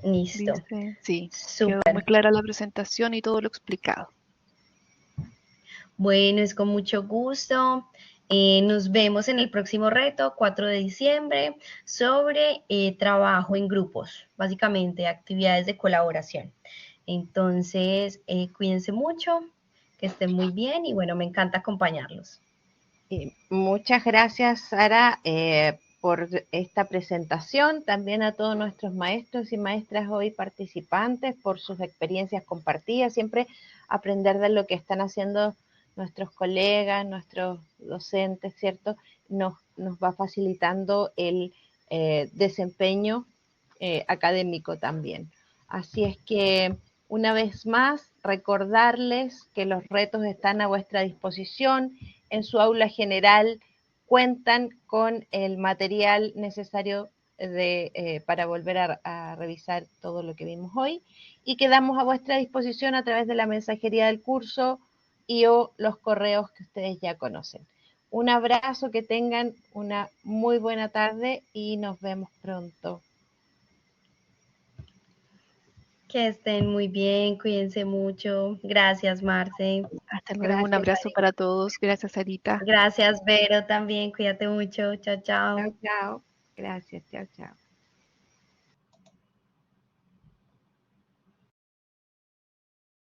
Listo. Dice, sí, Súper. quedó muy clara la presentación y todo lo explicado. Bueno, es con mucho gusto. Nos vemos en el próximo reto, 4 de diciembre, sobre trabajo en grupos, básicamente actividades de colaboración. Entonces, cuídense mucho, que estén muy bien y bueno, me encanta acompañarlos. Muchas gracias, Sara, por esta presentación, también a todos nuestros maestros y maestras hoy participantes por sus experiencias compartidas, siempre aprender de lo que están haciendo nuestros colegas, nuestros docentes, ¿cierto? Nos va facilitando el desempeño académico también. Así es que, una vez más, recordarles que los retos están a vuestra disposición. En su aula general cuentan con el material necesario para volver a revisar todo lo que vimos hoy y quedamos a vuestra disposición a través de la mensajería del curso y o los correos que ustedes ya conocen. Un abrazo, que tengan una muy buena tarde y nos vemos pronto. Que estén muy bien, cuídense mucho. Gracias, Marce. Hasta luego, un abrazo para todos. Gracias, Sarita. Gracias, Vero, también. Cuídate mucho. Chao, chao. Chao, chao. Gracias, chao, chao.